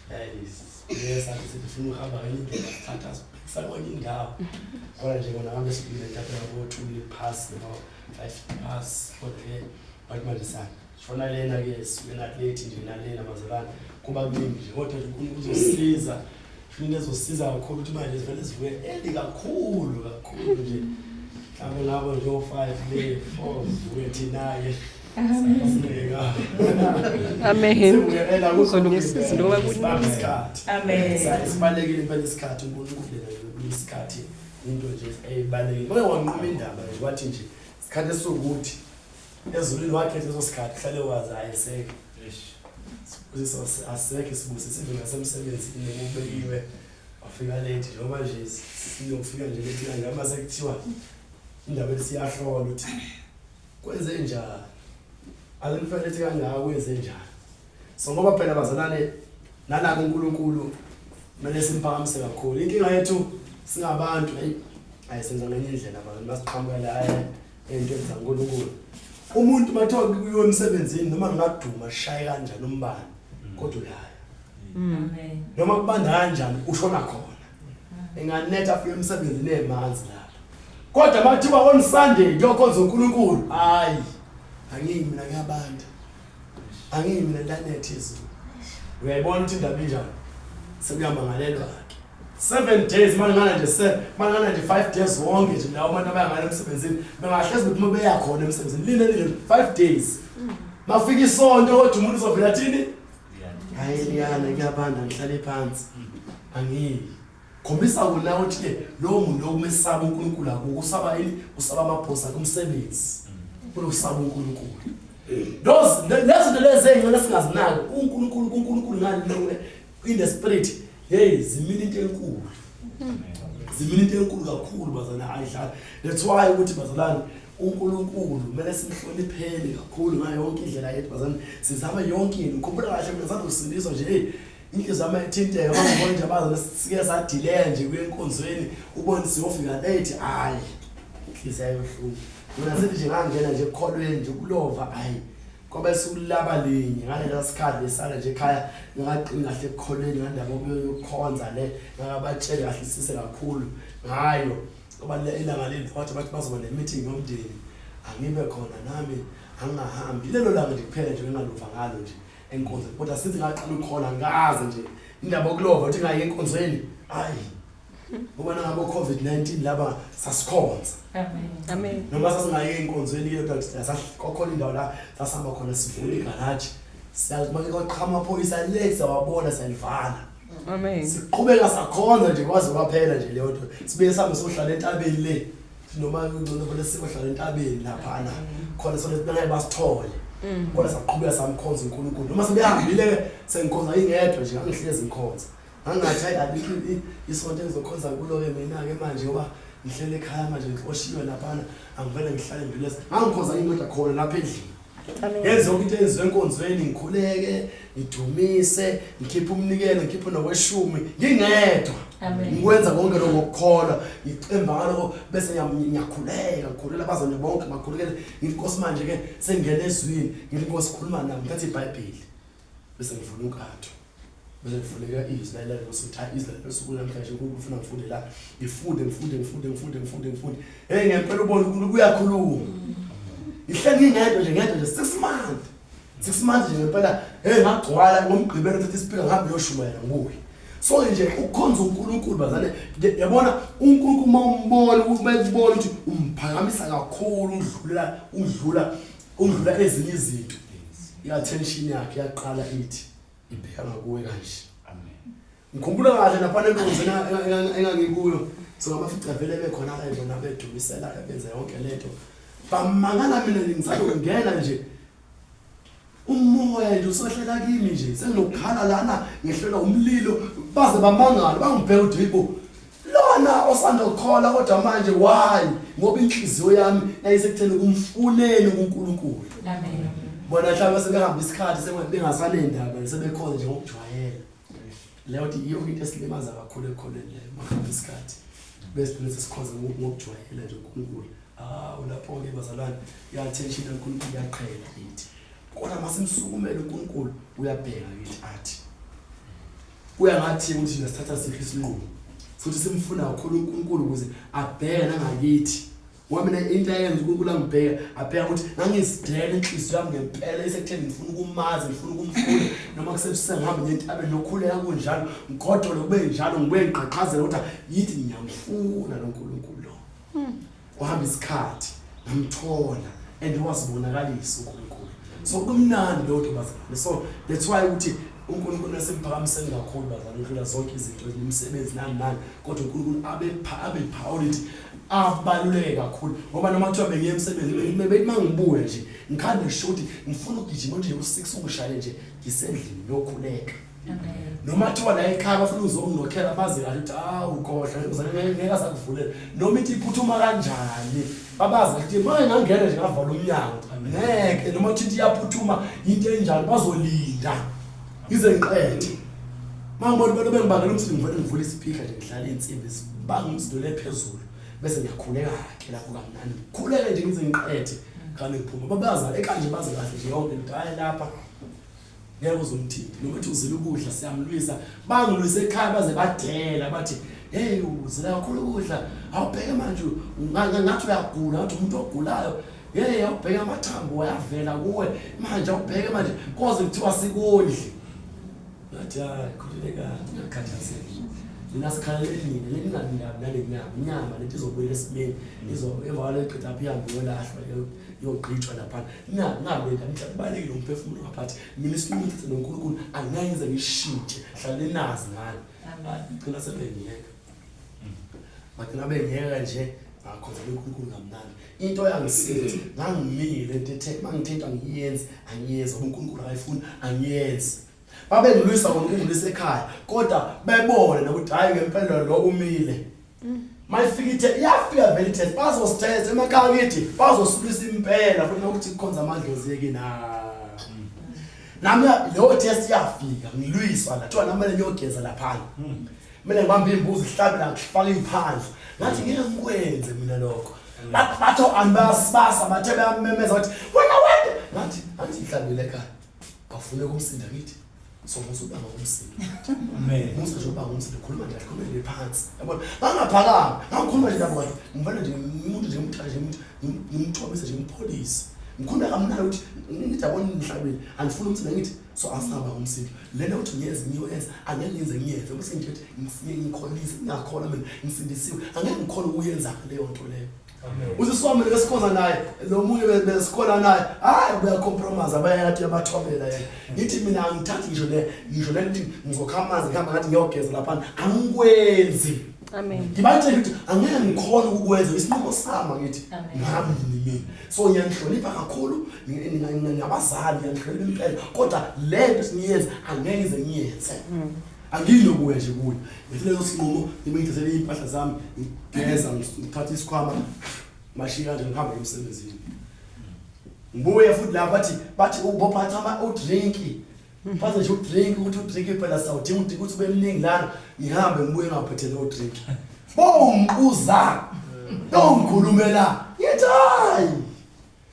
yes sifuna ukuhamba ngendlela sithatha sibhekisa kwenye indawo kodwa nje kona ngambe sibile thatha ngo 2 pass no 5 pass kodwa bathi manje sana shona lena ke sibena late nje nalena mazalana kuba kuningi nje kodwa nje kuzosiza into ezosiza kakhulu ukuthi manje sivele sivuke eli kakhulu nje mhlawumbe ngabo nje 5 le 4 vuke thina ke Amen. Uzolungisa ngoba kuningi. Amen. Sibalekile impela isikhathi uNkulunkulu isikhathi into nje eyibalekile. Moya wanquma indaba nje wathi nje isikhathi esokuthi ezulwini wakhe leso sikhathi hlale wazi ayeseke. Kuziso aseke sibuze sivela semsebenzini ngokubekiwe wafika late njengoba nje siyofika nje lethi ngama sekuthiwa indaba lesiyahlola ukuthi kwenze njani alimfanele ethi kangaka kwenze njani so ngoba phela bazalane nalaka uNkulunkulu kumele simphakamise kakhulu inkinga yethu singabantu ayisenza ngenye indlela abantu basiqhamuka la into enza uNkulunkulu umuntu bathiwa kuyo emsebenzini noma ngaduma shaye kanjani umbani kodwa uyaya Amen. noma kubanda kanjani ushona khona enganetha afike emsebenzini emanzi lapha kodwa bathiwa on Sunday yokhonza uNkulunkulu hayi angimi mina ngiyabanda angimi mina ndanethi izulu uyayibona ukuthi indaba injani sekuyamangalelwa ke 7 days mangana nje 5 days wonke nje lawo abantu abayangana emsebenzini bengahlezi ukuthi beya khona emsebenzini lile 5 days mafika isonto kodwa umuntu uzovela thini hayi liyana ngiyabanda ngihlale phansi angimi khombisa kunawe ukuthi ke lo muntu okumesaba uNkulunkulu akusaba yini usaba amaphosa kumsebenzi usaba uNkulunkulu lezo lezi engcona singazinaki uNkulunkulu ngani in the spirit hey zimini into enkulu zimini into enkulu kakhulu bazana ayidlala that's why ukuthi bazalani uNkulunkulu kumele simhloniphele kakhulu ngayo yonke indlela yethu bazana sizama yonke into ukhumbula kahle mina sathi usindiswa nje hey inhliziyo yami ithinteka ngibona nje bazana sike sadelay nje kuyenkonzweni ubone siyofika late hayi inhliziyo yohlungu mina sithi nje ngangena nje ekholweni nje kulova hayi ngoba sikulaba linye ngale sikhathi lesala nje ekhaya ngaqini kahle ekholweni ngandaba yokukhonza le ngabatshela kahle sise kakhulu ngayo ngoba ilanga leli wathi bathi bazoba ne meeting yomndeni angibe khona nami angahambi lelo langa nje kuphela nje ngingaluva ngalo nje enkonzweni kodwa sithi ngaqala ukukhola ngazi nje indaba yokulova ukuthi ngayi enkonzweni hayi ubona ngabo COVID-19 laba sasikhonza Amen. noma sasingayi enkonzweni yedwa sasikhokhona indawo la sasihamba khona sivula igaraji siyazibona koqhama amaphoyisa lexa wabona salivala Amen. siqhubeka sakhonza nje kwaze kwaphela nje leyo nto sibe sihambe sohlala entabeni le noma noma sihlala entabeni lapha na khona sona sibenge basithole kodwa saqhubeka samkhonza uNkulunkulu noma sebehambile sengikhonza ingedwa nje angihlezi ngikhonza angathi ayikho isonto engizokhonza kulo ke mina ke manje ngoba ngihlele ekhaya manje ngihoshiwe lapha angivele ngihlale ngilesi angikhonza indoda khona lapha endlini yenze ukuthi enziwe enkonzweni ngikhuleke ngidumise ngikhiphe umnikelo ngikhiphe nokweshumi ngingedwa ngikwenza konke lokho ngokukholwa ngicemba ngaloko bese ngiyakhuleka ngikhulela abazane bonke ngakhulekela ngiyinkosi manje ke sengene ezwini ngiyinkosi khuluma nami ngathi iBhayibheli bese ngivula unkatho bese ngifuleka izwi la lokuthi izwi losuku namhlanje ukufuna ngifunde la ngifunde hey ngempela ubona uNkulunkulu uyakhuluma ihleli ngedwa nje 6 months nje ngempela hey ngagcwala ngomgqibelo ukuthi isiphila ngabe yoshumayela nguwe so nje ukukhonza uNkulunkulu bazane yabona uNkulunkulu mawumbona ukubona ukuthi umphakamisa kakhulu udlula ezinye izinto i-attention yakhe yaqala ithi ibheka ngakuwe kanje amen ngikhumbula kahle lapha enkonzweni engangikuyo so ngamafica vele bekhona la bona bedumisela benza yonke lento bamangala mina ngizake ukungena nje umoya nje usohlela kimi nje senginokukhala lana ngihlelwa umlilo baze bamangala bangibheka ukuthi yibo lona osanda ukukhola kodwa manje why ngoba inhliziyo yami yayisekutheni kumfuneni uNkulunkulu Amen. bona mhlawumbe sebehamba isikhathi sebengasale indaba sebekhona nje ngokujwayela leyo ukuthi iyo into esilimaza kakhulu ekholeni leyo mahamba isikhathi bese sikhonza ngokujwayela nje uNkulunkulu ulapho ke bazalwane i-attention uNkulunkulu yaqhela ithi kodwa masimsukumele uNkulunkulu uyabheka kithi athi kuya ngathi ukuthi nesithatha sikho isinqumo futhi simfuna kakhulu uNkulunkulu ukuze abheke nangakithi ngoba mina into ayenza uNkulunkulu angibheke abheka ukuthi nangisidele inhliziyo yami ngempela isekutheni ngifuna ukumazi ngifuna ukumfuna noma kusebenzisa ngihambe ngentabeni nokhuleka kunjalo ngigodole kube njalo ngibuye ngiqhaqhazela ukuthi yithi ngiyamfuna noNkulunkulu lo kuhamba isikhathi ngamthola and wazibonakalisa uNkulunkulu so kumnandi lo ntombazane so that's why ukuthi uNkulunkulu nasemphakamiseni kakhulu bazana udlula zonke izinto ezimsebenzi nani kodwa uNkulunkulu abe priority abaluleke kakhulu ngoba noma kuthiwa bengiye emsebenzini bethi mangibuye nje ngikhande ngishuthi ngifuna ukugijima nje u6 ungishaya nje ngisendlini yokhuleka noma kuthiwa la ekhaya bafuna uzongilokhela baze kahle ukuthi ukhohlwa uzane ngeke asakuvulela noma ithi iphuthuma kanjani babazi ukuthi manje ngangena nje ngavala umnyango ngeke noma uthi iyaphuthuma into enjalo bazolinda ize ngiqede mangibona abantu bengibangela umsindo ngivele ngivula ispeaker nje ngidlala insimbi bangizidole phezulu bese ngiyakhuleka ke lapho kamnandi khuleka nje ngize ngiqede kanti ngiphuma babaza ekanje baze kahle nje yonke into hayi lapha ngeke uzomthinta noma uthi uzile ukudla siyamlwisa bangilwisa ekhaya baze badela bathi hey uzila kakhulu ukudla awubheke manje ngathi uyagula ngathi umuntu ogulayo hey awubheke amathambo ayavela kuwe manje awubheke manje koze kuthiwa sikudli ngathi hayi khuleka ngakhathazeka mina sikhalelile leninganingabi lethi izobuyela esimeni evalo eqeda phi ihambe yolahlwa yogqitshwa lapha ngabenda mhlawumbalekile umphefumulo ngaphathi mina isinqithe noNkulunkulu angayenza ngishintshe hlale nazi ngani ngicela sebengiyeka bagcina bengiyeka nje ngakhonza uNkulunkulu ngamnandi into yangisithi ngangimile enthethe mangithetha ngiyenze angiyenze uNkulunkulu ayifuni angiyenze babe ngilwisa ngoNkulunkulu ekhaya kodwa bebone nokuthi hayi ngempela lo umile mayifika ithe iyafika vele ithe bazosithetha emakhaya ngithi bazosilwisa impela futhi nokuthi kukhonza amadlozi yeke nami lo test yafika ngilwisa la kuthiwa nami ngiyogeza lapha mina ngibambe imbuzi ihlabela ngifaka iphandle ngathi ngeke ngikwenze mina lokho batho ambasibasa bathe bayamemeza bathi wena ngathi ihlabela ekhaya bafune ukumsinda ngithi so musubanga umsindo amen musa nje ubanga umsindo khuluma nje khulumele phansi yabona bangaphakama ngikhuluma nje lapho ngivela nje umuntu nje umthale nje ngimthobise nje ngimpolice ngikhuluma kamnandi ukuthi ngijabona emhlabeni angifuni umsindo ngithi so asaba umsindo lena uthi ngiyenza angeke ngiyenze bese ngithi ngikholisa ngakhola mina ngisindisiwe angeke ngikhona ukuyenza leyo nto leyo uziswami lesikhona naye lo munye besikhona naye hayi uyacompromise abayathi abathobela yena ngithi mina angithathi ngisho le nto ngizokhamaza ngihamba ngathi ngiyogeza lapha angikwenzi amen ngibathe ukuthi angeke ngikhona ukukwenza isinqumo sami ngithi ngami mina so ngiyanhlonipha kakhulu ngabazali ngiyanhlonipha impela kodwa le nto siyenza angeke ngiyenze anginokuwe nje kuyo ngifile lesinqumo ngibengizele impahla zami ngigeza ngithatha isikhwama mashika nje ngihamba emsebenzini ngibuye futhi la bathi ubophatha udrink bathi nje udrink ukuthi udrink phela sawudinga ukuthi ube mningi lana ngihambe ngibuye ngaphethe no drink bomquza ngikhulumela yithi hayi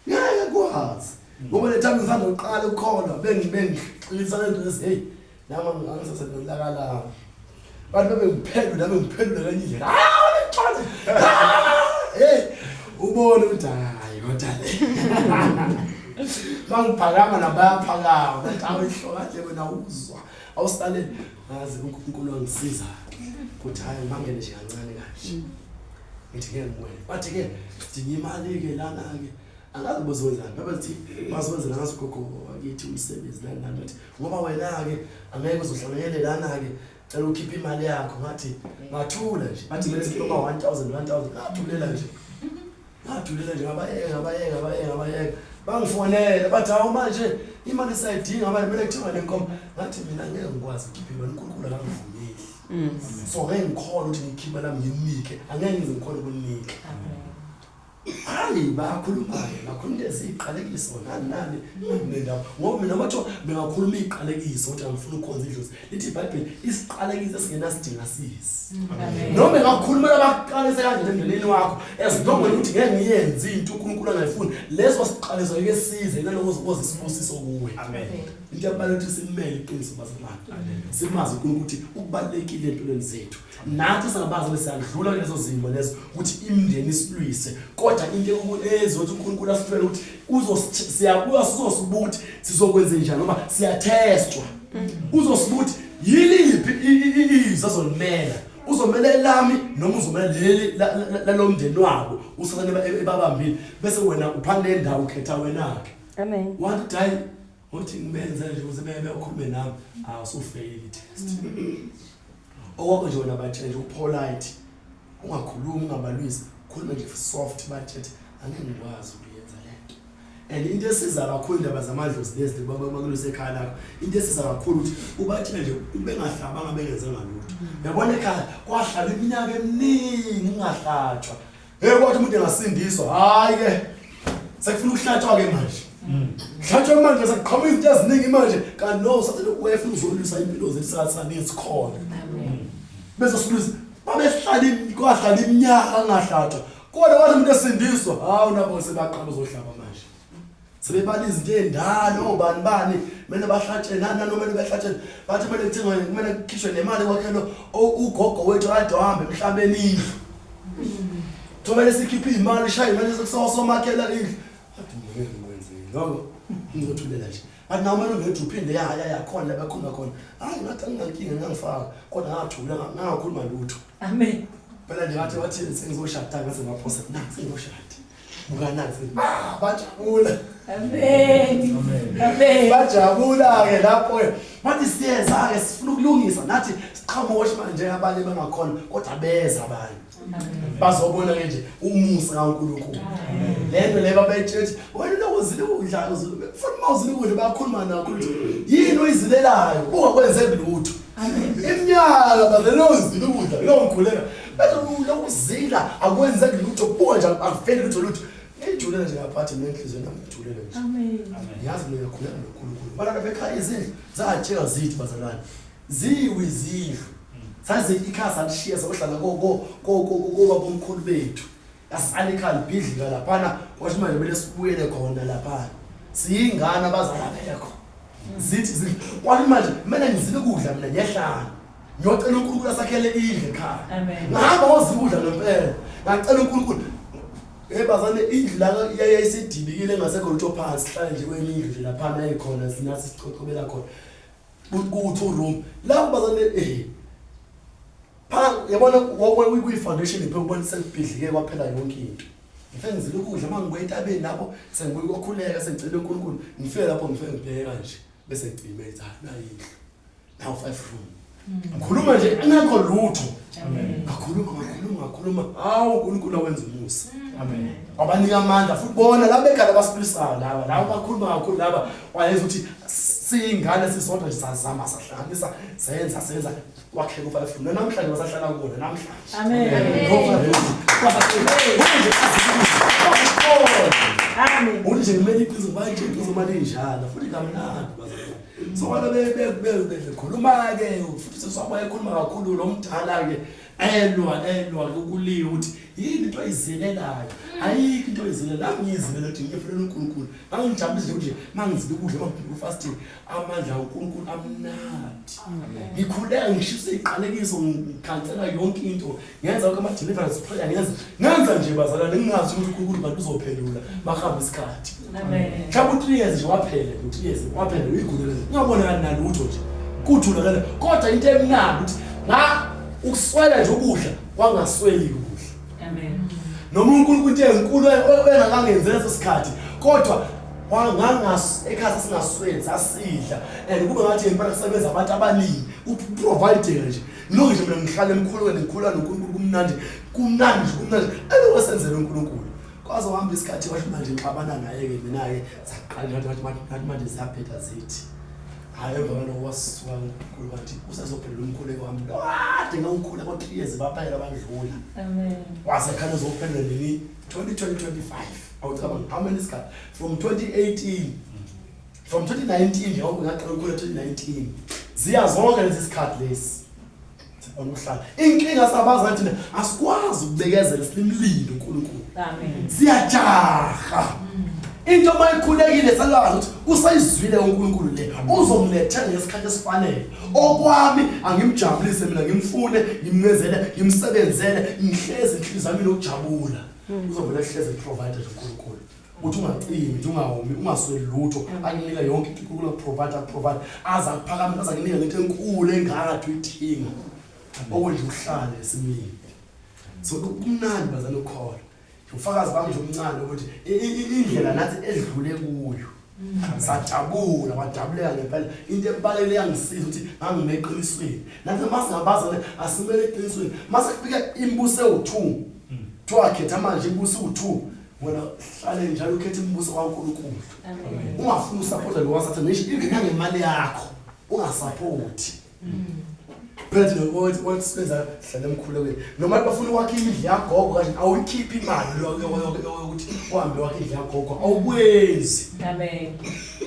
ngeke kwazi ngoba le time ngizanda uqala ukukholwa bengixolisa lento lesi hey nama ngisasenolakala bantu bengiphendula kanye indlela hey ubone ukuthi hayi kodwa le bangiphakama nabayaphakama bathi awehloka nje wena uzwa awusale ngazi uNkulunkulu wangisiza ukuthi hayi mangene nje kancane kahle ngithi ke ngwena bathi ke sidinga imali ke lana ke angazi bozwenzani babathi bazwenzela ngaso gogo akithi umsebenzi nani bathi ngoba wena ke angeke uzohlanganyele lana ke cela ukhiphe imali yakho ngathi ngathula nje bathi kumele sikhiphe 1000 ngathulela nje ngabayeka bangifonela bathi awu manje imali sayidinga manje kumele kuthiwa lenkomo ngathi mina ngeke ngikwazi ukukhipha imali uNkulunkulu akangivumeli so ngeke ngikhona ukuthi ngikhiphe lami ngimnike angeke ngize ngikhona ukunika hayi bakhuluma into eziqalekiso nani nendawo ngoba mina batho bengakhuluma iqalekiso ukuthi angifuni ukhonza idlozi lithi iBhayibheli isiqalekiso esingenasidinga sisi noma ngakhuluma labaqalise kanje endleleni wakho esidongwe ukuthi ngeke ngiyenze into uNkulunkulu angayifuni leso siqalekiso ngeke size naloko uzosibusiso kuwe amen into yabaleka simele iqiniso bazalwane simazi ukuthi ukubalekile empilweni zethu nathi singabazi lesiyadlula kulezo zimo lezo ukuthi imndeni isilwise kodwa into ezothi uNkulunkulu asifele ukuthi siyabuya sizosibuka ukuthi sizokwenza njani noma siyatestwa uzosibuka yiliphi izwi azolimela uzomela elami noma uzomela leli lalomndeni wabo usakane ebabambile bese wena uphande endawo ukhetha wenake Amen. one time uthi ngibenze nje ukuze bebe ukhulume nami awusufail test okwakho nje wena bathe nje upolite ungakhulumi ungabalwisi khuluma nje soft bathe angeke ngikwazi ukuyenza lento and into esiza kakhulu indaba zamadlozi lezi bakuluse ekhaya lakho into esiza kakhulu ukuthi ubathile nje bengahlabanga bengenze ngalutho yabona ekhaya kwahlala iminyaka eminingi ngahlatshwa kwathi umuntu engasindiswa hayi ke sekufuna ukuhlatshwa ke manje hlatshwa manje sekuqhamuka izinto eziningi manje kanti no sathi wefuna uzolwisa impilo zethu sathani sikhona bese siluza babehlala kwahlala iminyaka ngahlatshwa kodwa wathi umuntu esindiswa hawu nabo sebaqala uzohlaba manje sebebala izinto endala obani manje bahlatshe noma behlatshe bathi manje kuthengwe kumele kukhishwe nemali kwakhelo ugogo wethu kade wahambe emhlabeni indlu thobele sikhipha imali shayi manje sekusomakhela indlu athi ngeke ngwenze lokho ngizothulela nje athi nawe manje ungethi uphinde yakhona labakhuluma khona hayi ngathi anginankinga ngangifaka kodwa ngathula ngakhuluma lutho Amen. phela nje ngathi wathi sengizoshada ngase ngaphosa nansi ngizoshada bukanansi bajabula Amen. Amen. bajabula ke lapho bathi siyeza ke sifuna ukulungisa nathi siqhamuka manje abanye bangakhona kodwa beza abanye bazobona ke nje umusa kaNkulunkulu lento leba bayithethe wena lokuzile udla uzile futhi mawuzile ukudla bayakhuluma nakho ukuthi yini oyizilelayo ungakwenze lutho iminyaka bazilozile ukudla longikhuleka bese lokuzila akwenze lutho buka nje akufeli lutho ngijulele nje ngaphathi nenhliziyo nami ngijulele nje Amen. yazi mina khuleka noNkulunkulu bana bekhaya izindlu zatsheka zithi bazalwane ziwizindlu saze ikhasa lishiya sohlala ko bomkhulu bethu asalikhali bidlika laphana kwathi manje bele sibuyele khona laphana siyingana abazala bekho zithi kwathi manje mina ngizile ukudla mina ngiyahlala ngiyocela uNkulunkulu asakhele indlu ekhaya Amen. ngihamba ngozikudla ngempela ngacela uNkulunkulu bazane indlu la yayisidibikile ngasekho lutho phansi hlala nje kwenye indlu nje laphana ayikhona sinathi sicoqobela khona ku-2 room la bazane yabona kwi foundation iphe ukubona sekubhidlike kwaphela yonke into ngifike ngizile ukudla mangibuye entabeni lapho sengibuye kokhuleka sengicela uNkulunkulu ngifike lapho ngifike ngibheka nje bese ngicime ithana indlu now 5 room ngikhuluma nje angekho lutho ngakhuluma hawu uNkulunkulu wenza umusa Amen. abanika amandla futhi bona la bekhala basibulisayo laba bakhuluma kakhulu laba wayenza ukuthi siyingane sisodwa nje sazama sahlanganisa senza wakhela u5 room namhlanje basahlala kuona namhlanje Amen. Amen. uthi nje kumele iqiniso manje iqiniso manje injalo futhi kamnandi bazalwane so wala bekhuluma ke futhi sesaba ekhuluma kakhulu lo mdala ke elwa ukuliwa ukuthi yini into ayizilelayo ayikho into ayizilela ngiyizilela ukuthi ngiyefuna uNkulunkulu angijabulise ukuthi mangizile ukudla mangibheka fasting amandla uNkulunkulu amnandi ngikhuleka ngishise iqalekiso ngikhansela yonke into ngenza konke ama deliverance prayer ngenza nje bazalwane ngingazi ukuthi uNkulunkulu bantu uzophendula bahamba isikhathi Amen. mhlawumbe 3 years nje waphela 3 years waphela uyigulele ngiyabona nalutho nje kuthulakala kodwa into emnandi ukuthi ukuswela nje ukudla wangasweli ukudla Amen. noma uNkulunkulu into enkulu engakangenze leso sikhathi kodwa ekhaya singasweli sasidla and kube ngathi impela kusebenza abantu abaningi uprovide nje lokho nje mina ngihlala emkhulweni ngikhula noNkulunkulu kumnandi elokwenzelwe uNkulunkulu kwaze uhamba isikhathi kwathi manje ngixabana naye ke mina ke saqala ngathi manje siyaphetha zithi hayi emva waswa uNkulunkulu bathi usezophendula umkhuleko wami ade ngawukhula kwa 3 years baphela bandlula Amen. wasekhana uzophendula nini 2025 awucabanga how many isikhathi from 2018 from 2019 yonke ngaqala ukukhula 2019 ziya zonke lezi sikhathi lesi onuhlala inkinga sabaza thina asikwazi ukubekezela silimlilo uNkulunkulu Amen. siyajaha into mayikhulekile salazi ukuthi usayizwile uNkulunkulu le uzomlethela ngesikhathi esifanele okwami angimjabulise mina ngimfune ngimncezele ngimsebenzele ngihlezi inhliziyo yami nokujabula uzovela ehleze provider uNkulunkulu uthi ungacimi ungahomi ungasweli lutho akunika yonke into uNkulunkulu provide aza kuphakamisa aza kunika into enkulu engakathi uyithinga okwenza uhlale esimini so kumnandi bazana ukhola ufakazi bami nje omncane ukuthi indlela nathi edlule kuyo sajabula wajabuleka ngempela into ebalekile yangisiza ukuthi ngangimeqinisweni nathi masingabazana asimele eqinisweni masifika imbuso ewu2 twakhetha manje imbuso u2 wena hlale njalo ukhetha imbuso kaNkulunkulu ungafuni usupport lo wasathi ngisho even ngemali yakho ungasupport phela what sibenza hlala emkhulekweni noma bafuna ukwakha imidli yagogo kanje awuyikhiphi imali yokuthi uhambe wakhe indlu yagogo awukwenzi Amen.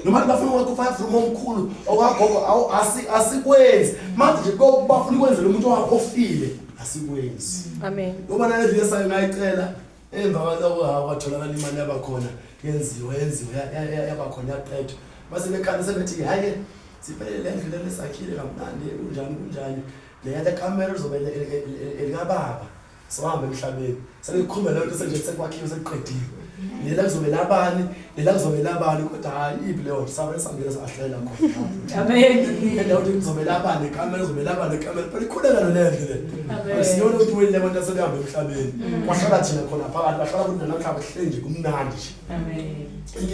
noma bafuna ukwakha 5 room omkhulu okwagogo asikwenzi manje nje bafuna ukwenza lo muntu ofile asikwenzi Amen. ngoba nalezi lesayo ngayicela emva kwaloko awatholakala imali yabakhona yenziwe yabakhona yaqedwa base bekhanda sebethi hayi siphelele endlela lesakhile kamnandi kunjani le camera uzobe elikababa sohambe emhlabeni sekukhumba lento senje sekwakhiwe sekuqediwe lela kuzobe labani kodwa hayi ibi leyo sabe sangena sahlela khona Amen. leyo kuzobe labani camera uzobe labani camera phela ikhuleka nolendle le siyona ukuthi wena abantu asekuhamba emhlabeni kwahlala thina khona phakathi bahlala kuthi namhlanje hlenje kumnandi nje Amen.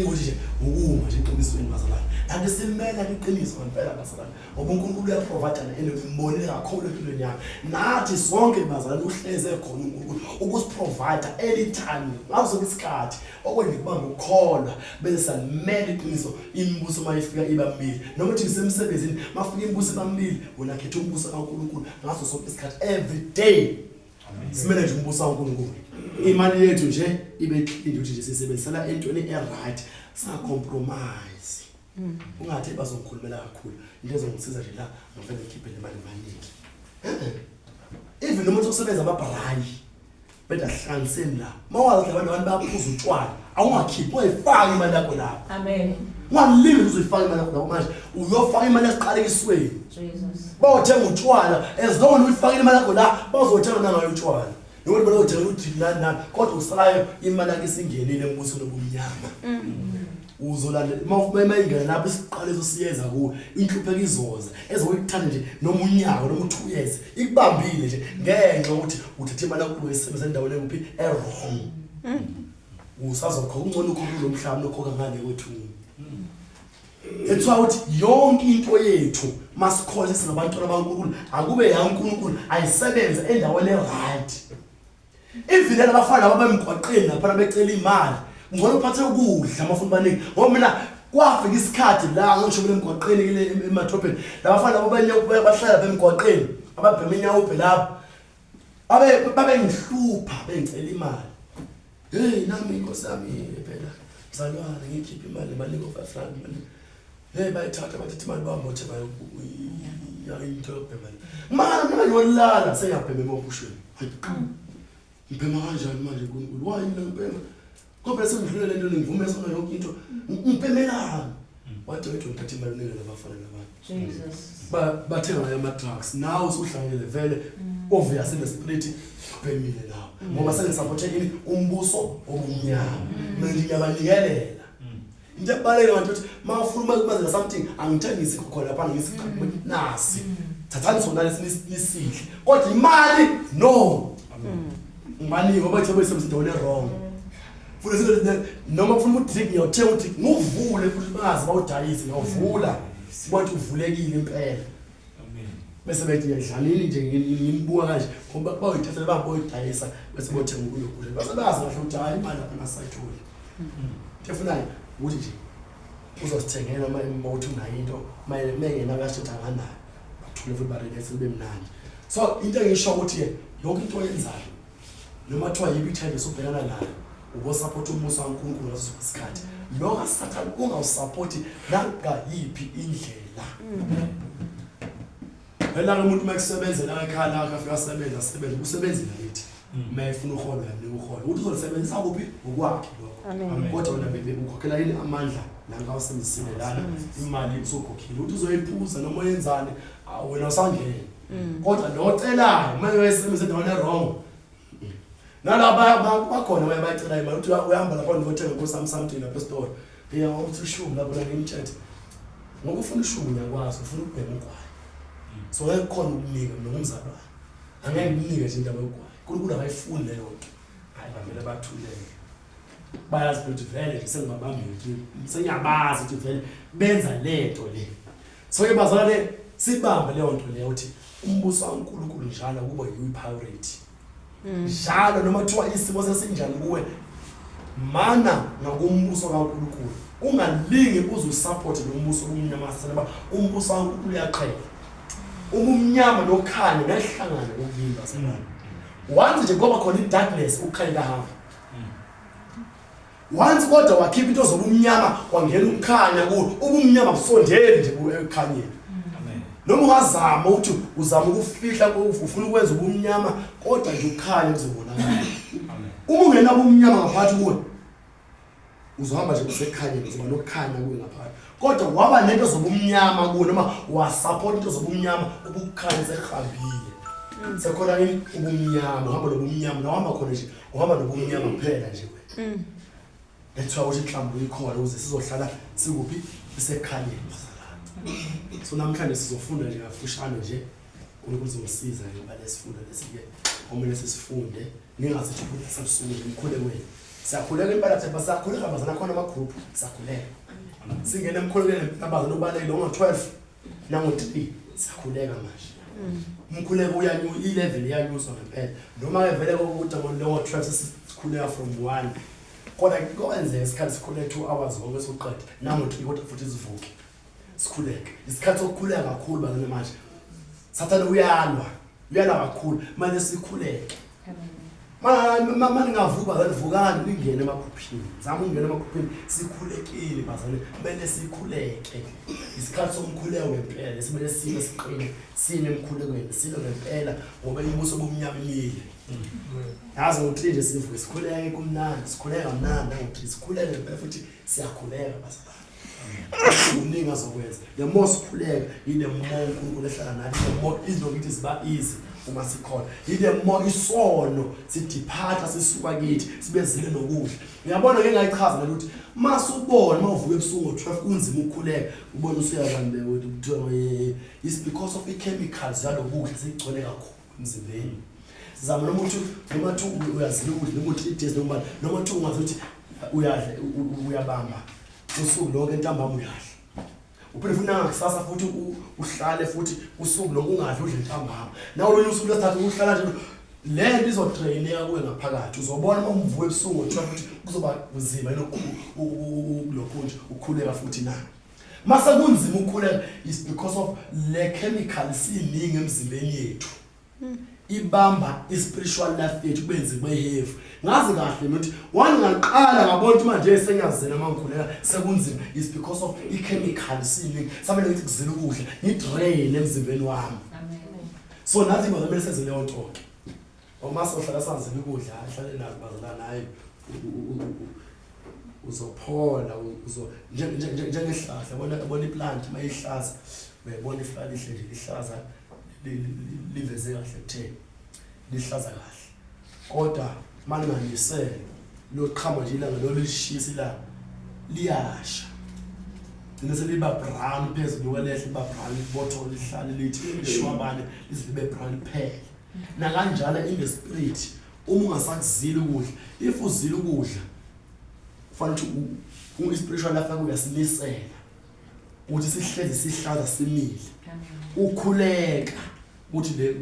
ukuthi nje ukuma nje eqinisweni bazalwane kanti simela iqiniso ngempela bazalwane ngoba uNkulunkulu uyaprovide and umbonile kakhulu empilweni yakhe nathi sonke bazalwane uhleze khona uNkulunkulu ukusiprovide anytime ngaso isikhathi okwenza kubamba ukukholwa bese salimela iqiniso imibuso mayifika ibambili noma uthi ngisemsebenzini mafika imibuso ibambili wena khetha umbuso kaNkulunkulu ngaso sonke isikhathi every day simele nje umbuso kaNkulunkulu imali yethu nje ibe clean ukuthi nje sisebenzisela entweni eright sa compromise ungathi bazokhulumela kakhulu into ezongisiza nje la ngifike ngikhiphe le mali maningi even umuntu osebenza amabharayi beda hlangiseni la mawazi abantu bayaphuza utshwala awungakhiphi uyifaka imali yakho lapha Amen. ungalimi uzoyifaka imali yakho lapha manje uyofaka imali esiqalekisweni Jesus. bawuthenga utshwala as long as uyifaka imali yakho la bazothenga nangayo utshwala yona bayothenga uthi nani kodwa usalayo imali yakho isingenile embusweni obumnyama uzolanda uma ingena lapho isiqalezo siyeza kuwe inhlupheko izoza ezokuyithanda nje noma unyaka noma 2 years ikubambile nje ngenxa ukuthi uthathe imali yakho uyisebenzisa endaweni ekuphi wrong usazokho ungcono ukhokhe lo mhlaba nokhokha ngane kwethu ethiwa ukuthi yonke into yethu masikholisa singabantu baNkulunkulu akube yaNkulunkulu ayisebenze endaweni right even abafana ababemgwaqeni lapha becela imali ngcono uphathe ukudla amafuni baningi ngoba mina kwafika isikhathi la ngisho emgwaqeni ile emathopeni labafana abanye bahlala bemgwaqeni ababhema inyawo lapha babe ngihlupha bengicela imali hey nami inkosi yami phela mzalwane ngikhipha imali banika 5 rand mali bayithatha bathi imali bambothe bayo into yobhema mina ngiyolala sengabhema emobushweni ngibhema kanjani manje uNkulunkulu why mina ngibhema ngoba sengidlule lento ngivume sona yonke into ngiphemelana wathi wethu ngithatha imali ningena abafana nabantu Jesus. bathenga nayo ama drugs nawe usuhlangene vele obvious in the spirit uphemile nawo ngoba sengisupporte ini umbuso obumnyama mina ngiyabanikelela into ebalekile abantu ukuthi mawufuna ukubazela something angithengisi khona lapha ngisikhathi nasi thathani sona lesisidle kodwa imali no imali ngoba ithobe isemsindweni wrong futhi singathi noma ufuna udrink ngiyothenga uthi nguvule futhi bangazi bawudayisi ngiyavula sibathi uvulekile impela bese bethi yadlalini nje ngimbuka kanje ngoba bayithathela baboyidayisa bese bothenga ukulo kule base bazi kahle ukuthi hayi imali lapha nasayitholi tefunayo ukuthi nje uzosithengela imoto unayo into mayengena kashetha nganayo bathule futhi barelese kube mnandi so into engisho ukuthi yonke into oyenzayo noma thiwa yibi ithande sobhekana nayo ubosupport umuso kaNkulunkulu ngaso isikhathi lo kaSathane ungawusupport nangayiphi indlela phela umuntu makusebenzela ekhaya la afika asebenza usebenzela yithi mayifuna uholo yami uholo ukuthi uzosebenzisa kuphi ukwakhe lokho Amen. kodwa wena ukhokhela yini amandla la ngawusebenzisile lana imali usukhokhile ukuthi uzoyiphuza noma yenzani wena usangene kodwa nocelayo uma uyisebenzisa endaweni wrong nalaba bakhona bayacela imali ukuthi uyahamba lapha nothenga kuSamsung lapha store uthi ushumi lapho la ngimthethe ngoba ufuna ushumi uyakwazi ufuna ukubheka ugwayi so ukukhona ukunika nomzalwane angeke nginike nje indaba yogwayi kuNkulunkulu akayifuni leyo nto hayi bamele bathuleke bayazi ukuthi vele nje sengibabambile sengiyabazi ukuthi vele benza lento le so ke bazalwane sibambe leyo nto leyo uthi umbuso kaNkulunkulu njalo kuba yi-priority njalo noma kuthiwa isimo sesinjani kuwe mana ngakumbuso kaNkulunkulu ungalingi uze usupport lo mbuso omnyama ngoba umbuso kaNkulunkulu uyaqhela umnyama nokhanya nahlangana ukubimba semana once nje ngoba khona i-darkness ukukhanya kahamba once kodwa wakhipha into zobumnyama wangena ukukhanya kulo ubumnyama busondeli nje ekukhanyeni noma ungazama ukuthi uzama ukufihla ufuna ukwenza ubumnyama kodwa nje ukukhanya kuzobonakala uma ungena ubumnyama ngaphakathi kuwe uzohamba nje kusekhanyeni uzoba nokukhanya kuwe ngaphakathi kodwa waba nento zobumnyama kuwe noma wasupport into zobumnyama ubukhanya sehambile sekhona yini ubumnyama uhamba nobumnyama nawuhamba khona nje uhamba nobumnyama kuphela nje wena ethiwa ukuthi inhlamvu ikhona ukuze sizohlala sikuphi isekhanyeni bazalwane so namhlanje sizofunda nje kafushane nje uNkulunkulu uzomsiza ngoba lesifunda lesike omele sisifunde ningasithi ukuthi sabusuku nje mkhule wena siyakhuleka impela themba siyakhuleka bazana khona ama group siyakhuleka singena emkhulekweni abazana obaleke lo ngo12 nango 3 siyakhuleka manje umkhuleko uyanyu i-level iyanyuswa ngempela noma ke vele ukuthi ngo 12 sesikhuleka from 1 kodwa kwenze isikhathi sikhuleka 2 hours ngoba soqeda nango 3 kodwa futhi sivuke sikhuleke isikhathi sokukhuleka kakhulu bazana manje Sathana uyalwa kakhulu manje sikhuleke manje ngavuka bazalivukani ningene emagruphini zama ungena emagruphini sikhulekile bazane kumele sikhuleke isikhathi somkhuleko ngempela simele sibe siqine sine emkhulekweni silo ngempela ngoba imibuso bomnyama imile yazi ukuthi nje sivuke sikhuleke kumnandi sikhuleka kamnandi ngokuthi sikhuleke ngempela futhi siyakhuleka bazalwane uningi azokwenza the more sikhuleka ile more uNkulunkulu ehlala nathi the more izinto ziba easy uma sikhona ile more isono sidiphatha sisuka kithi sibezile nokudla uyabona ke ngayichaza ukuthi masubona mawuvuka ebusuku ngo12 kunzima ukukhuleka ubona usuyazambe ukuthiwa is because of the chemicals yalokudla sigcwele kakhulu emzimbeni sizama noma uthi uyazile ukudla noma uthi itest noma uthi ungazi ukuthi uyadla uyabamba usuku lonke entambama uyadla uphinde futhi nangakusasa futhi uhlale futhi usuku lonke ungadli udle entambama nawo lo usuku lesithathu uhlala nje le nto izotraineka kuwe ngaphakathi uzobona uma umvuke ebusuku ukuthi kuzoba uzima lokho nje ukhuleka futhi na mase kunzima ukukhuleka is because of le chemical siningi emzimbeni yethu ibamba ispiritual life yethu benze beheave ngazi kahle ukuthi wangaqala ngabona manje sengiyazena mangikhuleka sekunzima is because of i-chemical siningi samele ngithi kuzila ukudla ngidrain emzimbeni wami so nathi bazamele senze leyo nto ke uma sohlala sanzima ukudla ahlale nazo bazalana naye uzophola njengehlahla bona iplant mayihlaza uyabona iflala lihle nje lihlaza liveze kahle kutheni lihlaza kahle kodwa maninganisele loqhama nje ilanga lolishisa ilanga liyasha lese liba brown phezulu kwelehle liba brown bottle lihlale lithi ishwabane lizibe brown phela na kanjalo in the spirit uma ungasakuzila ukudla if uzila ukudla kufanele ukuthi spiritual life yakho uyasimisela ukuthi sihlezi sihlaza simile ukhuleka ukuthi le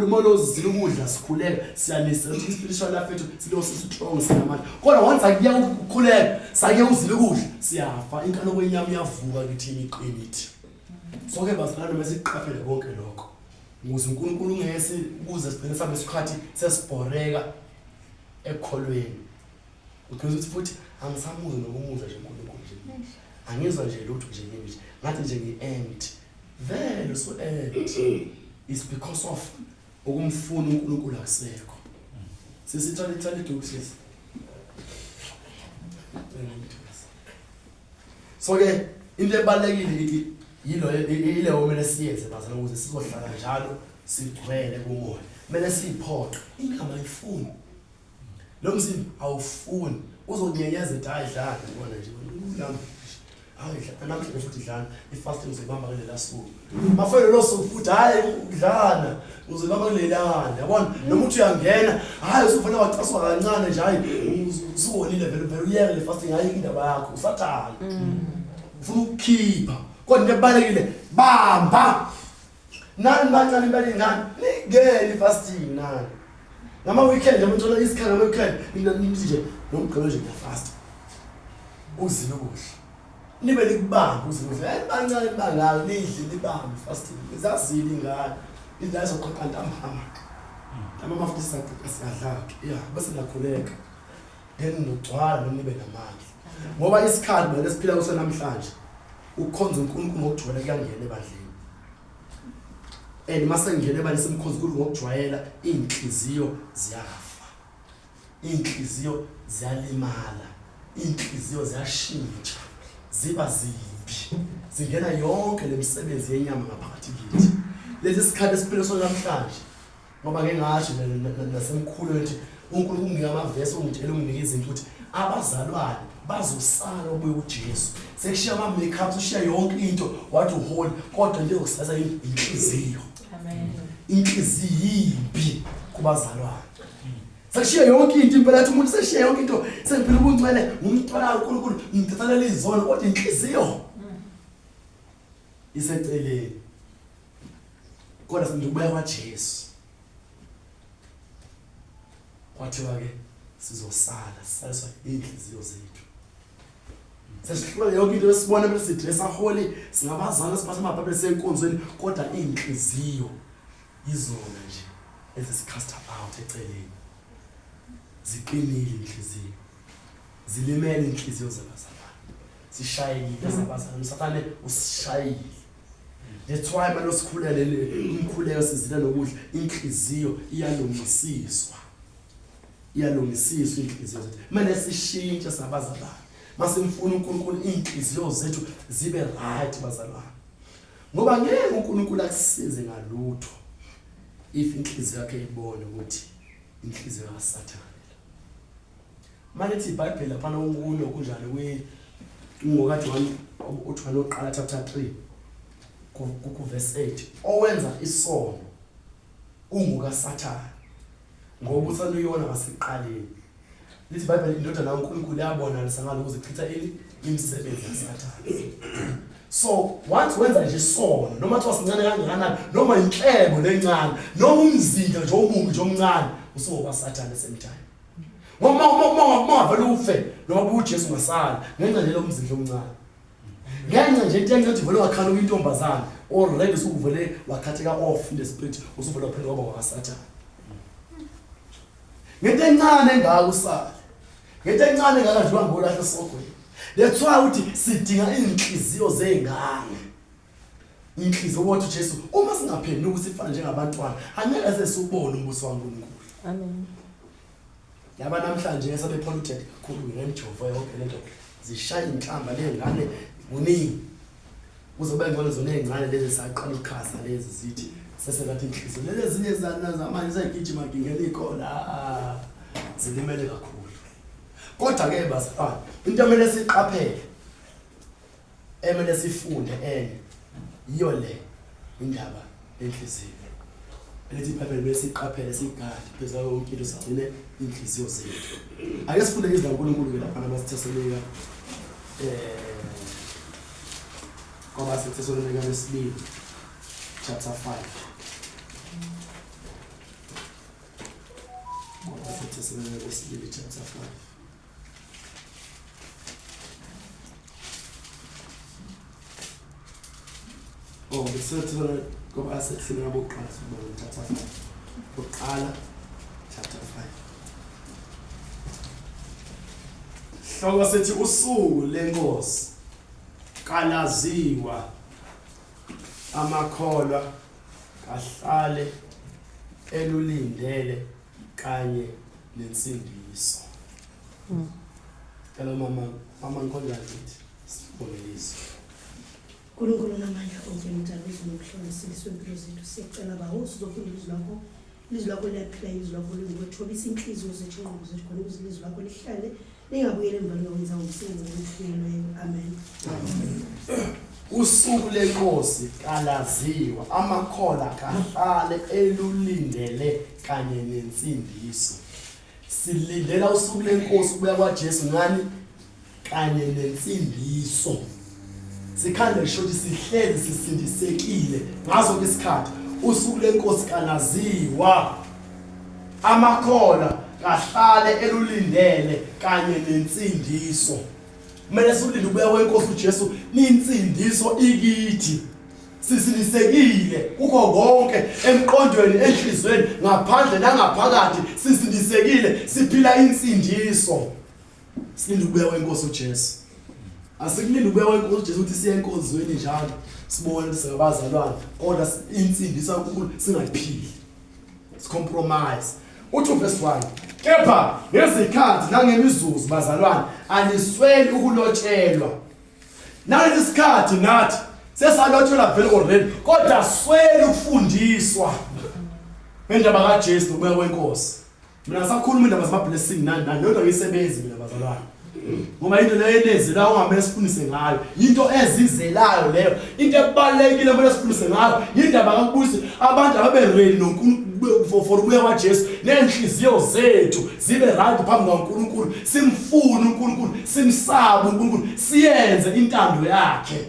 malozizila ukudla sikhuleka siyanisela ukuthi spiritual life yethu silo strong sinamandla kodwa once akuya ukukhuleka sake uzila ukudla siyafa inkalo kwenyama iyavuka kithini iqinithi so ke bazalwane masiqaphele konke lokho ukuze uNkulunkulu ungesi ukuze sigcine sabe isikhathi sesibhoreka ekholweni ukuthi futhi angisamuzi nokumuza nje uNkulunkulu nje angizwa nje lutho nje nje ngathi nje ngi-empty vele so empty is because of ukumfuna uNkulunkulu akusekho sisithola idukes. So ke into ebalekile ile omele siyenze bazana ukuze sizohlala njalo sigcwele kumoya. Mele siphoqa inyama ayifuni. Lo mzimba awufuni uzonyenyeza idla ubona nje ulamba. Hayi namhlanje futhi idlana ifasting uzibamba kulela suku. Mafelo lo suku futhi hayi udlana uzibamba kulelana yabona noma uthi uyangena hayi usufuna wacaswa kancane nje hayi usuwonile vele uyeke le fasting hayi indaba yakho usathana. Ufuna ukukhipha kodwa into ebalekile bamba nani bancane balingani ningeni fasting nani ngama weekend nje umuntu isikhala ngama weekend nje nomgqibelo nje ngiyafasta uzile kuhle nibe likubamba uzile bancane bangaka nidle libambe fasting izazile ingane indlela soqoqa ntambama amama futhi siyadlala bese nakhuleka then nogcwala noma nibe namandla ngoba isikhathi manje esiphila kuso namhlanje ukukhonza uNkulunkulu ngokujwayela kuyangena ebadleni mase ngene ebadleni simkhonza uNkulunkulu ngokujwayela inhliziyo ziyafa inhliziyo ziyalimala inhliziyo ziyashintsha ziba zimbi zingena yonke lemisebenzi yenyama ngaphakathi kithi lezi sikhathi esiphila kuso namhlanje ngoba ke ngasho nasemkhulu ethi uNkulunkulu ngingamavesi ungitshela unginike izinto ukuthi abazalwane bazosala obuye uJesu sekushiya ama makeups ushiya yonke into wathi uholi kodwa into yokusasa inhliziyo amen inhliziyo yimbi kubazalwane sekushiya yonke into impela yathi umuntu seshiya yonke into sempila ubungcwele umntwana uNkulunkulu ngithathalela izono kodwa inhliziyo iseceleni kodwa sindubuya kwaJesu kwathiwa ke sizosala sisaliswa inhliziyo zethu sesihlula yonke into esibona bese sidressa holy singabazana siphatha amabhayibheli senkonzweni kodwa inhliziyo izona nje ezisikhasta out eceleni ziqinile inhliziyo zilimele inhliziyo zabazalwane zishayile zabazalwane usathane usishayile that's why manje sikhulele umkhuleko sizila nokudla inhliziyo iyalungisiswa inhliziyo zethu manje sishintshe sabazalwane masimfuna uNkulunkulu inhliziyo zethu zibe right bazalwane ngoba ngeke uNkulunkulu akusize ngalutho if inhliziyo yakhe ibone ukuthi inhliziyo kaSathane manje ithi iBhayibheli lapha uNkulunkulu kunjani ngokathi uthi loqala chapter 3 ku verse 8 owenza isono ungukaSathane ngoba uthanda uyona ngasiqaleni lithi iBhayibheli indodana kaNkulunkulu yabona lisangalo ukuzichitha imisebenzi kaSathane so once wenza nje isono noma thiwa sincane kangakanani noma inhlebo lencane noma umzinga nje omumbi nje omncane usungokaSathane semtime ngoba vele ufe noma uJesu ngasala ngenxa nje lo mzinga omncane ngenxa nje into engathi vele wakhala uyintombazana already usuvele wakhatheka off in the spirit usuvele waphela kwaba ngakaSathane ngento encane engaka usala ngento encane engakadliwa ngolahla esogweni that's why uthi sidinga inhliziyo zengane inhliziyo wothi uJesu uma singaphenduka sifana njengabantwana angeke sesubone umbuso kaNkulunkulu amen yaba namhlanje esabe polluted kakhulu ngemjovo yonke lento zishaya inhlamba lengane uningi uzobe ngcono zona ezincane lezi saqala ukukhaza lezi zithi seselathi inhliziyo lezi ezinye zamanje sayigijima ngingena ikhona zilimele kakhulu kodwa ke bazalwane into emele siqaphele emele sifunde enye iyo le indaba enhliziyo elithi iBhayibheli bese siqaphele sigadi phezulu yonke into sigcine inhliziyo zethu ake sifunde izwi laNkulunkulu lapha namasithesalonika ngoba sithesalonika lesibili chapter 5 ngoba sithesalonika lesibili chapter 5 oh besithesalonika ngoba sithesalonika bokuqala sibona chapter 5 bokuqala chapter 5 hloko sethi usuku lenkosi kalaziwa amakholwa kahlale elulindele kanye nensindiso. Hello mama ngikhona ngithi sibonelise. Nkulunkulu namandla onke mdali uzokuhlola siliswe impilo zethu siyacela bawo sizofunda ilizwi lakho liyaphila ilizwi lakho lingokuthobisa inhliziyo zethu ingqondo zethu khona ukuze ilizwi lakho lihlale lingabuyeli emva lingawenza umsebenzi wemfunyelweyo. Amen. Usuku lenkosi kalaziwa amakhola kahlale elulindele kanye nensindiso. Silindela usuku lenkosi kubuya kwaJesu ngani kanye nensindiso. Sikhanda lisho ukuthi sihlezi sisindisekile ngazo isikhathi. Usuku lenkosi kalaziwa amakhola kahlale elulindele kanye nensindiso. Kumele silinde ukubuya kwenkosi uJesu ninsindiso ikithi. Sisindisekile kukho konke emqondweni enhlizweni ngaphandle nangaphakathi sisindisekile siphila insindiso. Silinde ukubuya kwenkosi uJesu. Asikulinde ukubuya kwenkosi uJesu ukuthi siye enkonzweni njalo sibone singabazalwane kodwa insindiso kaNkulunkulu singayiphili. Compromise. Uthi verse 1. Kepha ngezikhathi nangemizuzu bazalwane anisweli ukulotshelwa. Nalesi sikhathi nathi sesalotshelwa vele already kodwa sweli ukufundiswa. Ngendaba kaJesu nokubuya kwenkosi. Mina sakhuluma indaba zama blessing nani yodwa ngisebenzi mina bazalwane. Ngoba into leyo enezela ungamele sifundise ngayo into ezizelayo leyo into ebalekile kumele sifundise ngayo indaba kaNkulunkulu abantu ababeready noNkulunkulu for ukubuya kwaJesu nenhliziyo zethu zibe right phambi kaNkulunkulu simfune uNkulunkulu simsabe uNkulunkulu siyenze intando yakhe.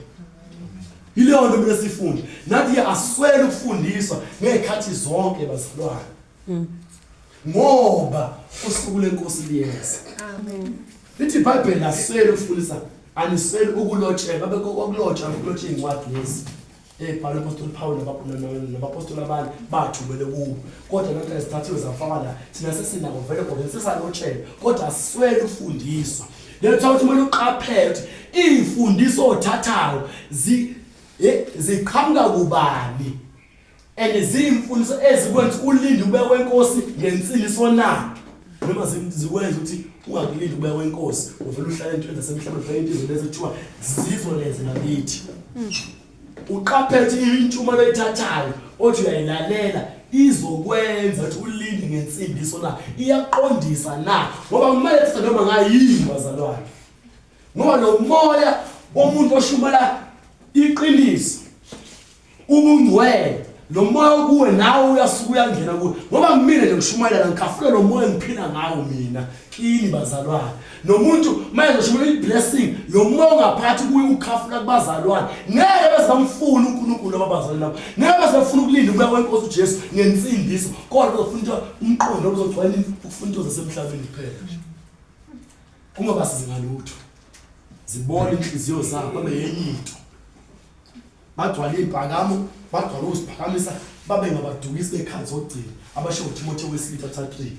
Yileyo nto kumele sifunde nathi aswele ukufundiswa ngezikhathi zonke bazalwane. Ngoba usuku lenkosi liyeza. Amen. Lithi iBhayibheli aswele ukufundisa aniswele ukulotshela babe kokulotsha ukulotsha incwadi lezi ebhalwe uApostle Paul nabapostoli abanye bathumele kubo kodwa nathi esithathiwe zafaka la sina sesinako vele kodwa sesalotshela kodwa aswele ukufundiswa. Letha ukuthi kumele uqaphele ukuthi izifundiso othathayo ziqhamuka kubani zimfundiso ezikwenza ulinde ube kwenkosi ngensindiso na noma zikwenza ukuthi ungakulindi ukubuya kwenkosi uvela uhlala entweni zasemhlabeni vele into lezi kuthiwa zizoleze nakithi. Uqaphele intshumayelo oyithathayo othi uyayilalela izokwenza ukuthi ulinde ngensindiso na iyaqondisa na ngoba kumele thatha noma ngayini bazalwane. Ngoba lo moya womuntu oshumela iqiniso ubungcwele lo moya kuwe nawe uyasuka uyangena kuwe ngoba ngimile nje ngishumayela ngikafuna lo moya ngiphila ngawo mina kini bazalwane. Nomuntu manje ushumela iblessing lo moya ngaphathi kuye ukhafuna kubazalwane ngeke bezamfuna uNkulunkulu abazalwane ngeke bezafuna ukulinda ukubuya kwenkosi uJesu ngensindiso kodwa bezofuna umqondo obuzogcwala ukufunda into zasemhlabeni kuphela nje. Kungoba sizingalutho zibona inhliziyo zabo babe yenye into bagcwala imbhakamo bagcwala usiphakamisa babe ngabadukisi bekhaya zogcina abasho uTimotheo wesibili 3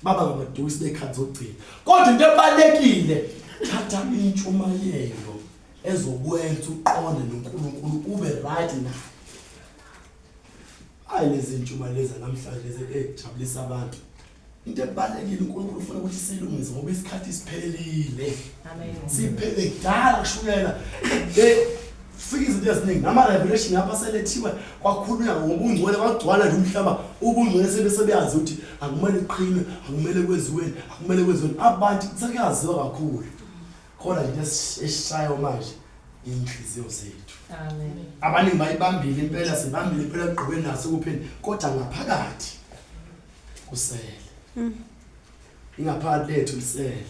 baba ngabadukisi bekhaya zogcina. Kodwa into ebalekile thatha intshumayelo ezokwenza uqonde noNkulunkulu ube right na. Lezi ntshumayelo namhlanje ezijabulisa abantu into ebalekile uNkulunkulu ufuna ukuthi silungise ngoba isikhathi siphelile. Amen. Siphele kudala kushukela fika izinto eziningi nama revelation lapha selethiwe kwakhulunywa ngobungcwele kwagcwala nje umhlaba ubungcwele sebeyazi ukuthi akumele iqhinwe akumele kwenziweni akumele kwenziweni abantu sekuyaziwa kakhulu khona into esishayo manje inhliziyo zethu. Amen. Abaningi bayibambile impela sibambile impela egqibeni naso kupheni kodwa ngaphakathi kusele. Ingaphakathi lethu lisele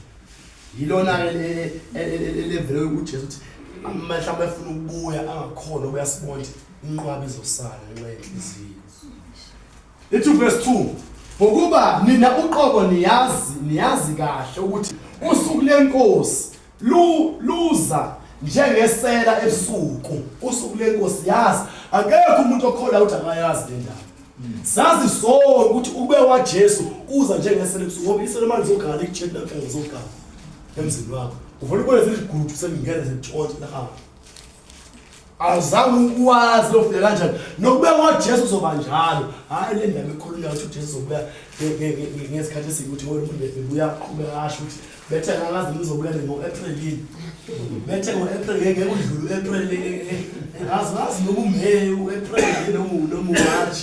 yilona level uJesu uthi mhlawumbe efuna ukubuya angakhona ubuyasibona inqwaba izosala ngenxa yenhliziyo. Lethu verse 2 ngokuba nina uqobo niyazi kahle ukuthi usuku lenkosi luza njengesela ebusuku. Usuku lenkosi yazi akekho umuntu okholwa ukuthi akayazi le ndaba. Sazi sonke ukuthi ube waJesu uza njengesela ebusuku ngoba isela manje zogala ikucheck lapha ngizogala emzini wakho uvela ubone iziguludu selingena zentshontshe lahamba Awuzange ukwazi lofika kanjani. Nokube ngoJesu uzoba njalo. Hayi le ndaba ekhulunywa ukuthi uJesu uzobuya ngesikhathi esikuthi wena umuntu bebuya qhubeka asho ukuthi bethe ngakazi nizobuya ngo-April. Bethe ngo-April ngeke udlule u-April. Azazi nokuMay u-April noMarch.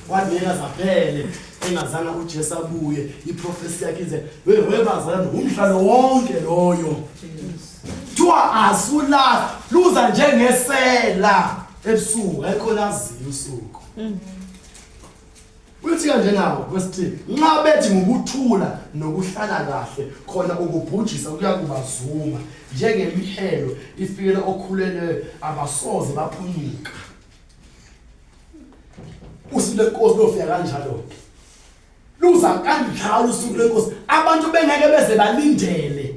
Wadingeka zaphele engazange uJesu abuye. Iprofesi yakhe ize webazana umhlalo wonke loyo. Kuthiwa asula luza njengesela ebusuku ayikho laziyo usuku. Uthi kanje nawo kwesithi nxa bethi ngokuthula nokuhlala kahle khona ukubhujisa kuya kubazuma njengemihelo ifikele okhulelwe abasoze baphunyuka. Usile Nkosi lofika kanjalo. Luza kanjalo usuku leNkosi abantu bengeke beze balindele.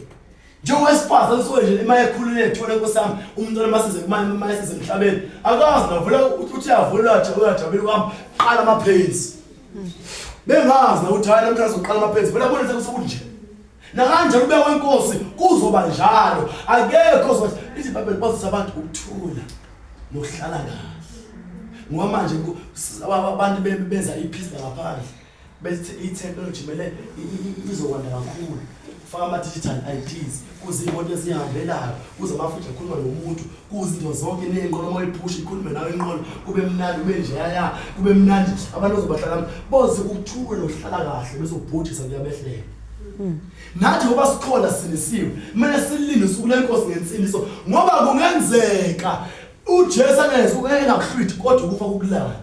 Njengowesifazane sonje emayekhulule ethola Nkosi yami umntwana maseze emhlabeni akazi navula uthi uyavula uyajabula kwami qala amaphase. Bengazi ukuthi hayi namhlanje uzoqala amaphase phela bona sekusukunje. Na kanjalo ube kweNkosi kuzoba njalo akekho zothi ithi iBhayibheli bazisa abantu ukuthula nokuhlala kahle. Ngoba manje abantu benza ipeace ngaphandle bethi i-technology mele izokwanda kakhulu. Faka ama-digital IDs kuze imoto ezihambelayo kuze amafutha akhuluma nomuntu kuze into zonke nenqola uma iphusha ikhulume nawe inqola kube mnandi kube njaya kube mnandi abantu ozobahlala boze ukuthule nokuhlala kahle bese ubhujisa kuyabehlela. Nathi ngoba sikhona sinisiwe kumele silinde usuku leNkosi ngensindiso ngoba kungenzeka uJesu angeze engakuhlithi kodwa ukufa kukulanda.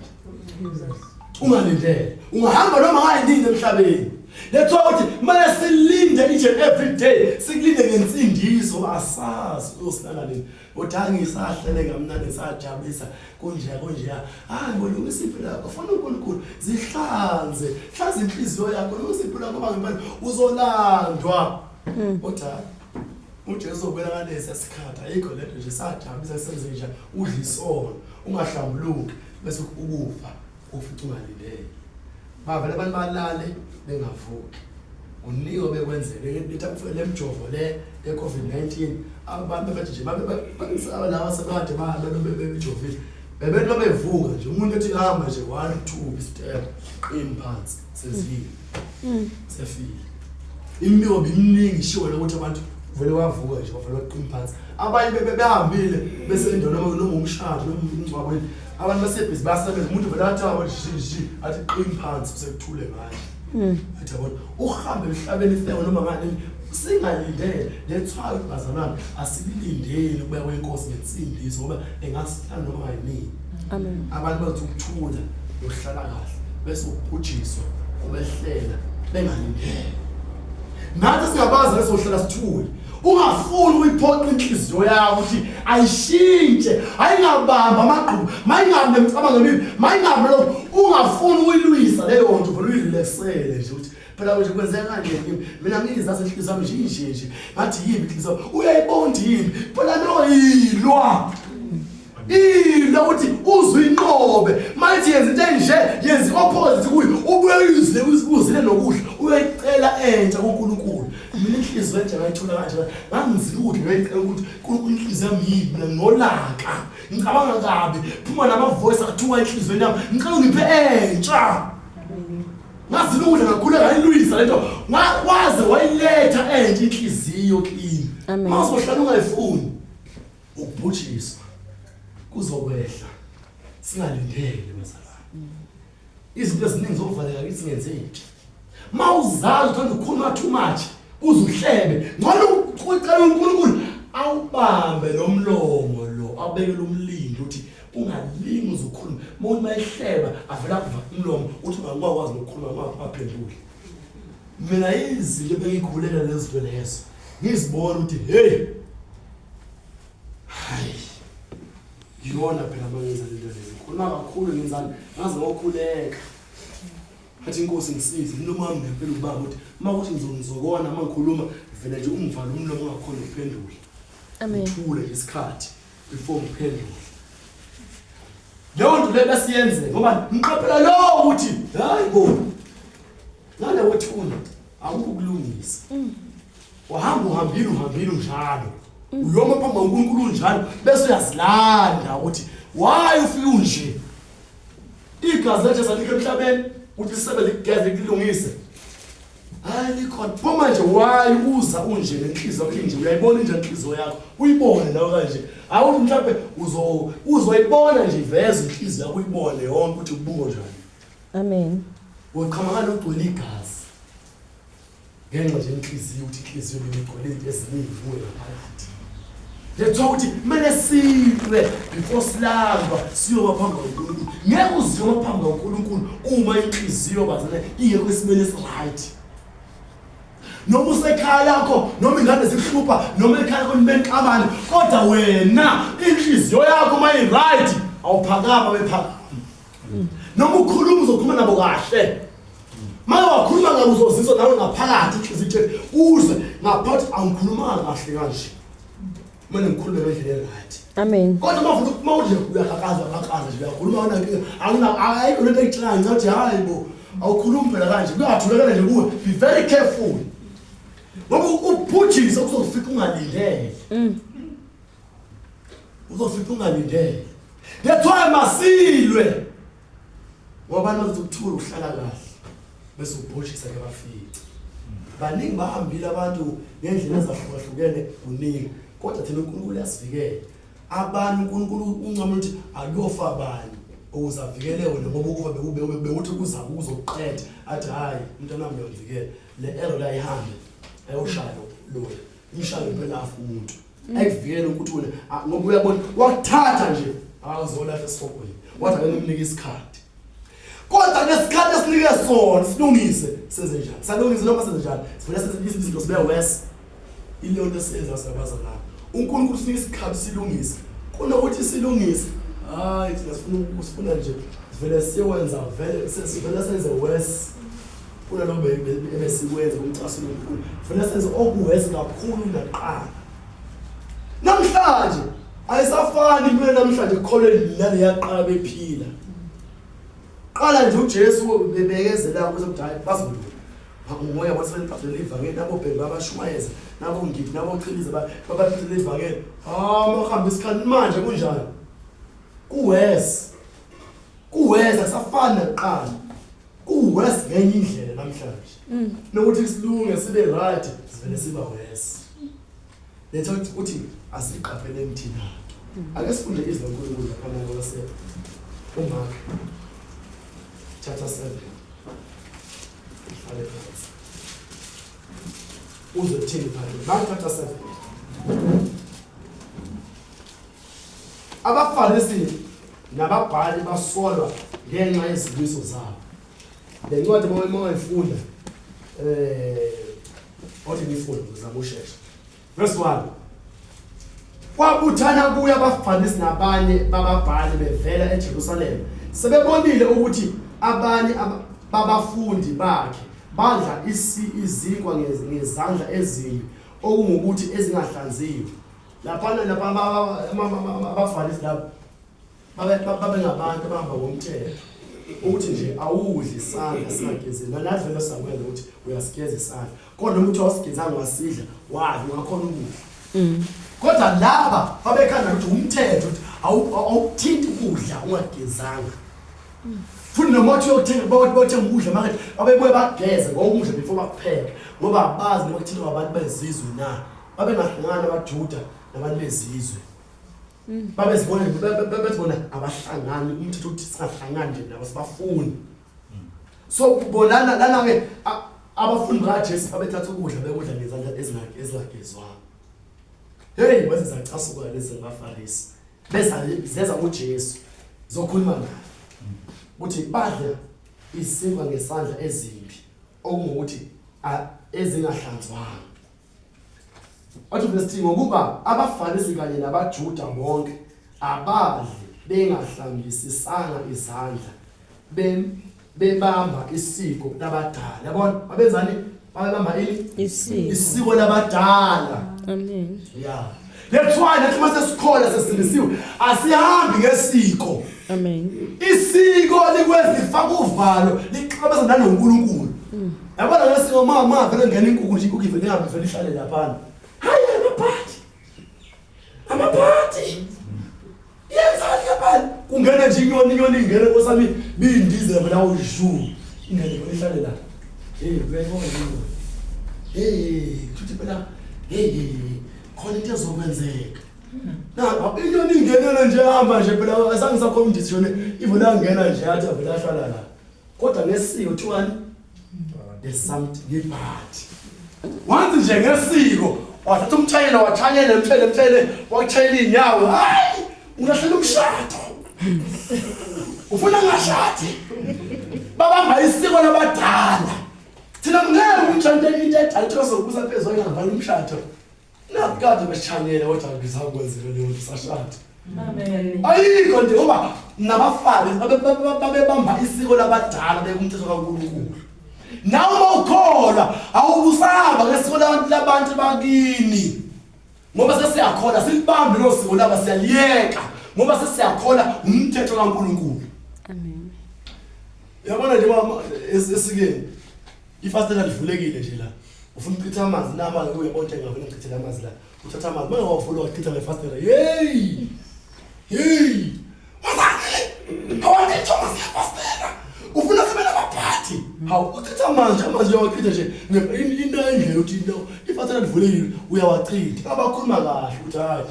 Ungalindele ungahamba noma ngayini emhlabeni. Let's talk manje silinde each and every day sikulinde ngensindiso asazi usilala nini udangi isahlele ngamnandi sajabulisa konje hayi bona usiphi la kufanele uNkulunkulu zihlanze inhliziyo yakho usiphi la ngoba ngempela uzolandwa uthanda uJesu ubela ngalesi sikhatha ayikho lento nje sajabulisa senze nje udla isono ungahlambuluki bese ukufa ufithi ungalindele bavele abantu balale bengavuki uniyo bekwenzele lethi akufike lemjovo le COVID-19 abantu bathi nje babe laba sebade babe bejovile bebethi bevuka nje umuntu ethi hamba nje 1 2 step imphansi sezile sefile imiyobo iminingi shiwo ukuthi abantu vele wavuka nje bavele baqina phansi abanye behambile bese indona noma umshado noma umncwabweni abantu basebhizi basebenza umuntu vele athi athi qina phansi sekuthule ngayo athi yabona uhambe emhlabeni ifeke noma ngani singalindele let's try bazalwane asilindele ukuya kweNkosi ngensindiso ngoba engasihlala noma ngani. Amen. Abantu bathi ukuthula nokuhlala kahle bese ukubhujiswa kubehlela bengalindele. Nathi singabaza lesohlala sithule ungafuni uyiphoqa inhliziyo yakho ukuthi ayishintshe ayingabamba amagqubu mayingabe nemcabango emibi mayingabe lokho ungafuni uyilwisa leyo nto vele uyirelaxele nje ukuthi phela nje kwenzeka kanje kimi mina ngizazi inhliziyo yami nje ngathi yimbi inhliziyo uyayibonda yimbi phela noyilwa ukuthi uzwe inqobe manje yenza into enje yenza opposite kuyo ubuye uzile nokudla uyayicela entsha kuNkulunkulu. Mina inhliziyo enje ngayithola kanje ngangiziludi ngayicela ukuthi uNkulunkulu inhliziyo yami yini mina nginolaka ngicabanga kabi phuma nama voice athuwa inhliziyo yami ngicela ngiphe entsha ngaziludla ngakhule ngayilwisa lento waze wayiletha entsha inhliziyo kimi masohlala ungayifuni ukubhujiswa kuzokwehla singalindele bazalwane. Izinto eziningi zokuvaleka kithi ngenzeki mawuzazi uthanda ukukhuluma too much uzuhlebe ngalo ucela uNkulunkulu awubambe lo mlomo lo abekele umlindo uthi ungalingi uzokhuluma umuntu mayihleba avela kuva umlomo uthi ungakwazi ukukhuluma maphendule. Mina izinto bengikhulela lezo lezo ngizibona ukuthi hey hayi yona phela mangenza lento leyo khona kakhulu ngenzani ngaze ngokhuleka athi inkosi ngisize umlomo wami ngempela ubaba ukuthi makuthi ngizokona mangikhuluma vele nje ungivale umlomo ngakhona ukuphendula. Amen. Uthule isikhathi before ngiphendule leyo nto le besiyenze ngoba ngiqaphela lo ukuthi hayi bo ngale wethuna akukulungisa uhambile njalo uyoma phambi kaNkulunkulu njalo bese uyazilanda ukuthi why ufike unje igazi lethe salikho emhlabeni uthi sisebenze igezi likulungise hayi likhona pho manje why uza unje lenhliziyo yakho nje uyayibona nje inhliziyo yakho uyibone nawe kanje awuthi mhlawumbe uzoyibona nje iveze inhliziyo yakho uyibone yonke ukuthi ubuko njani Amen. Uqhamuka nogcwele igazi ngenxa nje inhliziyo uthi inhliziyo igcwele izinto eziningi kuwe ngaphakathi letho ukuthi kumele silwe before silamba siyoba phambi kaNkulunkulu ngeke uziyoba phambi kaNkulunkulu uma inhliziyo bazane ingekho esimeni esiright noma usekhaya lakho noma ingane zikuhlupha noma ekhaya lakho nibenqabane kodwa wena inhliziyo yakho mayi-right awuphakama bephakama noma ukhuluma uzokhuluma nabo kahle maye wakhuluma ngabo uzozizwa nawe ngaphakathi inhliziyo ithi uze ngaphakathi angikhulumanga kahle kanje mina ngikhulume ngendlela right Amen. kodwa mawudle uyakakaza nje uyakhuluma awuna ayikho lento ekuthina ngathi hayi bo awukhulumi phela kanje kuyathulekela nje kuwe be very careful ngoba uphutshisa uzofika ungalindele uzofika ungalindele that's why masilwe ngoba nokuthula uhlala kahle bese uphutshisa ke bafika baningi bahambile abantu ngendlela ezahlukahlukene kuningi kodwa thina uNkulunkulu uyasivikela abantu uNkulunkulu uncoma ukuthi akuyofa abani ukuzavikele wena ngoba ukufa bekuthi kuzoqedha athi hayi umntwana wami uyamvikela le error la ihambe ayoshaya lo ishaye phela afu umuntu ayikuvikele ukuthi wena ngoba uyabona wakuthatha nje awuzolahla esifokweni wathi ake ngimnike isikhathi kodwa lesikhathi esinike sona silungise senze njani salungise noma senze njani sivela senze izinto sibe worse ileyo nto senza sabaza la uNkulunkulu usinika isikhathi silungise kunokuthi silungise hayi thina sifuna nje sivele siyenza vele sivele senze worse kunalobo ebesikwenza umcasula uNkulunkulu sivele senze okuworse kakhulu naqala namhlanje ayisafani impilo namhlanje ekholweni nale yaqala bephila qala nje uJesu bebekezela ukuthi hayi bazulu umoya wasebenzisa ibhayibheli livangeli nabo bheka abashumayeza nabo ngidi nabo chilize babaphethe livangeli mahamba isikhathi manje kunjani kuwesa kusafana naqala kuwesa ngenye indlela namhlanje nokuthi silunge sibe right sivele siba wes letho ukuthi asiqaphele emthina ake sifunde izwi loNkulunkulu lapha kwase uMark chapter 7 uzothini phakathi Mark chapter 7 abaFarisi nababhali basolwa ngenxa yezibuyiso zabo le ncwadi mawayifunda othi ngifunde uzamushesha verse 1 kwabuthana kuya abaFarisi nabanye bababhali bevela eJerusalem sebebonile ukuthi abanye babafundi bakhe badla izinkwa ngezandla ezimbi okungukuthi ezingahlanziwe lapha abaFarisi labo babengabantu abahamba ngomthetho ukuthi nje awudli isandla singagezeli nalathi vele sakwenza ukuthi uyasigeza isandla kodwa umuntu wasigezanga wasidla wadla ungakhona ukudla kodwa laba babekhanda ukuthi umthetho ukuthi awuthinti ukudla ungagezanga futhi noma uthi uyothenga bothenga ukudla manje abebuye bageze ngokudla before bakupheka ngoba abazi noma kuthina abantu bezizwe na babengahlangana abaJuda nabantu bezizwe babezibona bezibona abahlangani umthetho uthi singahlangani nje nabo sibafuni so kubonana lana ke abafundi kaJesu babethatha ukudla bekudla ngezandla ezingagezwanga hey bese zacasuka lezi ngaFarisi beza uJesu zokhuluma naye uthi badla isinkwa ngesandla ezimbi okungukuthi ezingahlanzwanga athi verse 10 ngokuba abaFarisi kanye nabaJuda bonke abadli bengahlambisisanga izandla bebamba isiko labadala yabona babenzani babamba isiko labadala Amen. yeah that's why nathi mase sikhola sesindisiwe asihambi ngesiko Amen. isiko likwenza lifaka uvalo liqhubeza nanoNkulunkulu yabona ngesiko mama vele ngena inkukhu nje inkukhu ivele ihambe vele ihlale lapha hayi abaphathi amaphathi yenzani ngaphandle kungena nje inyoni ingene nkosami bindize vela uyishu ingene ihlale la uyayibona futhi phela khona into ezokwenzeka na inyoni ingenele nje hamba nje phela azange sakhona indisiyone ivela ngena nje athi avela ahlala la kodwa ngesiko thiwani there's something ngephathi wanzi nje ngesiko wathatha umthayela wathanyela emthele wakuthayela inyawo hayi ungahlela umshado ufuna ngashadi babamba isiko labadala thina ngeke umshado into edala sokubusa phezulu engavala umshado nakade beshanyela kodwa ngisakwenzile leyo sashada amen ayikho nje ngoba nabafari babebamba isiko labadala bekumthetho kaNkulunkulu nawe ukholwa awubusaba ngesiko labantu bakini ngoba sesiyakholwa silibambe lo siko laba siyaliyeka ngoba sesiyakholwa umthetho kaNkulunkulu amen yabona nje mama esikeni ifastela livulekile nje la ufuna ukuchitha amanzi nama ke uyabona ngavela ukuchitha amanzi la uthatha amanzi manje wafuna ukuchitha ngefastela hey awuthi Thomas ngefastela ufuna sibe nabaphathi hawu uchitha amanzi uyawachitha nje into endlela uthi into ifastela livulekile uyawachitha abakhuluma kahle uthi hayi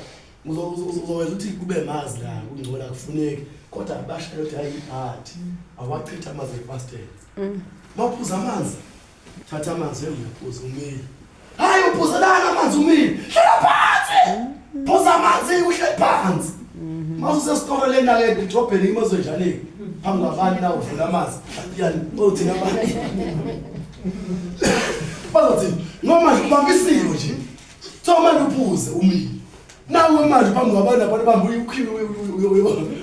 uzowenza ukuthi kube mazi la kungcola kufuneki kodwa abashayela uthi hayi iphathi awachitha amanzi ngefastela mawuphuza amanzi thatha amanzi uyaphuza umile hayi uphuzelana amanzi umile hlala phansi phuza amanzi uhleli phansi mase sesitoro lena ke idrobheni imozwe njani phambi kwabantu na uvula amanzi yani uthina amanzi bazothi noma nje ubamba isiko nje thoma uphuze umile nawe manje phambi kwabantu abantu bamba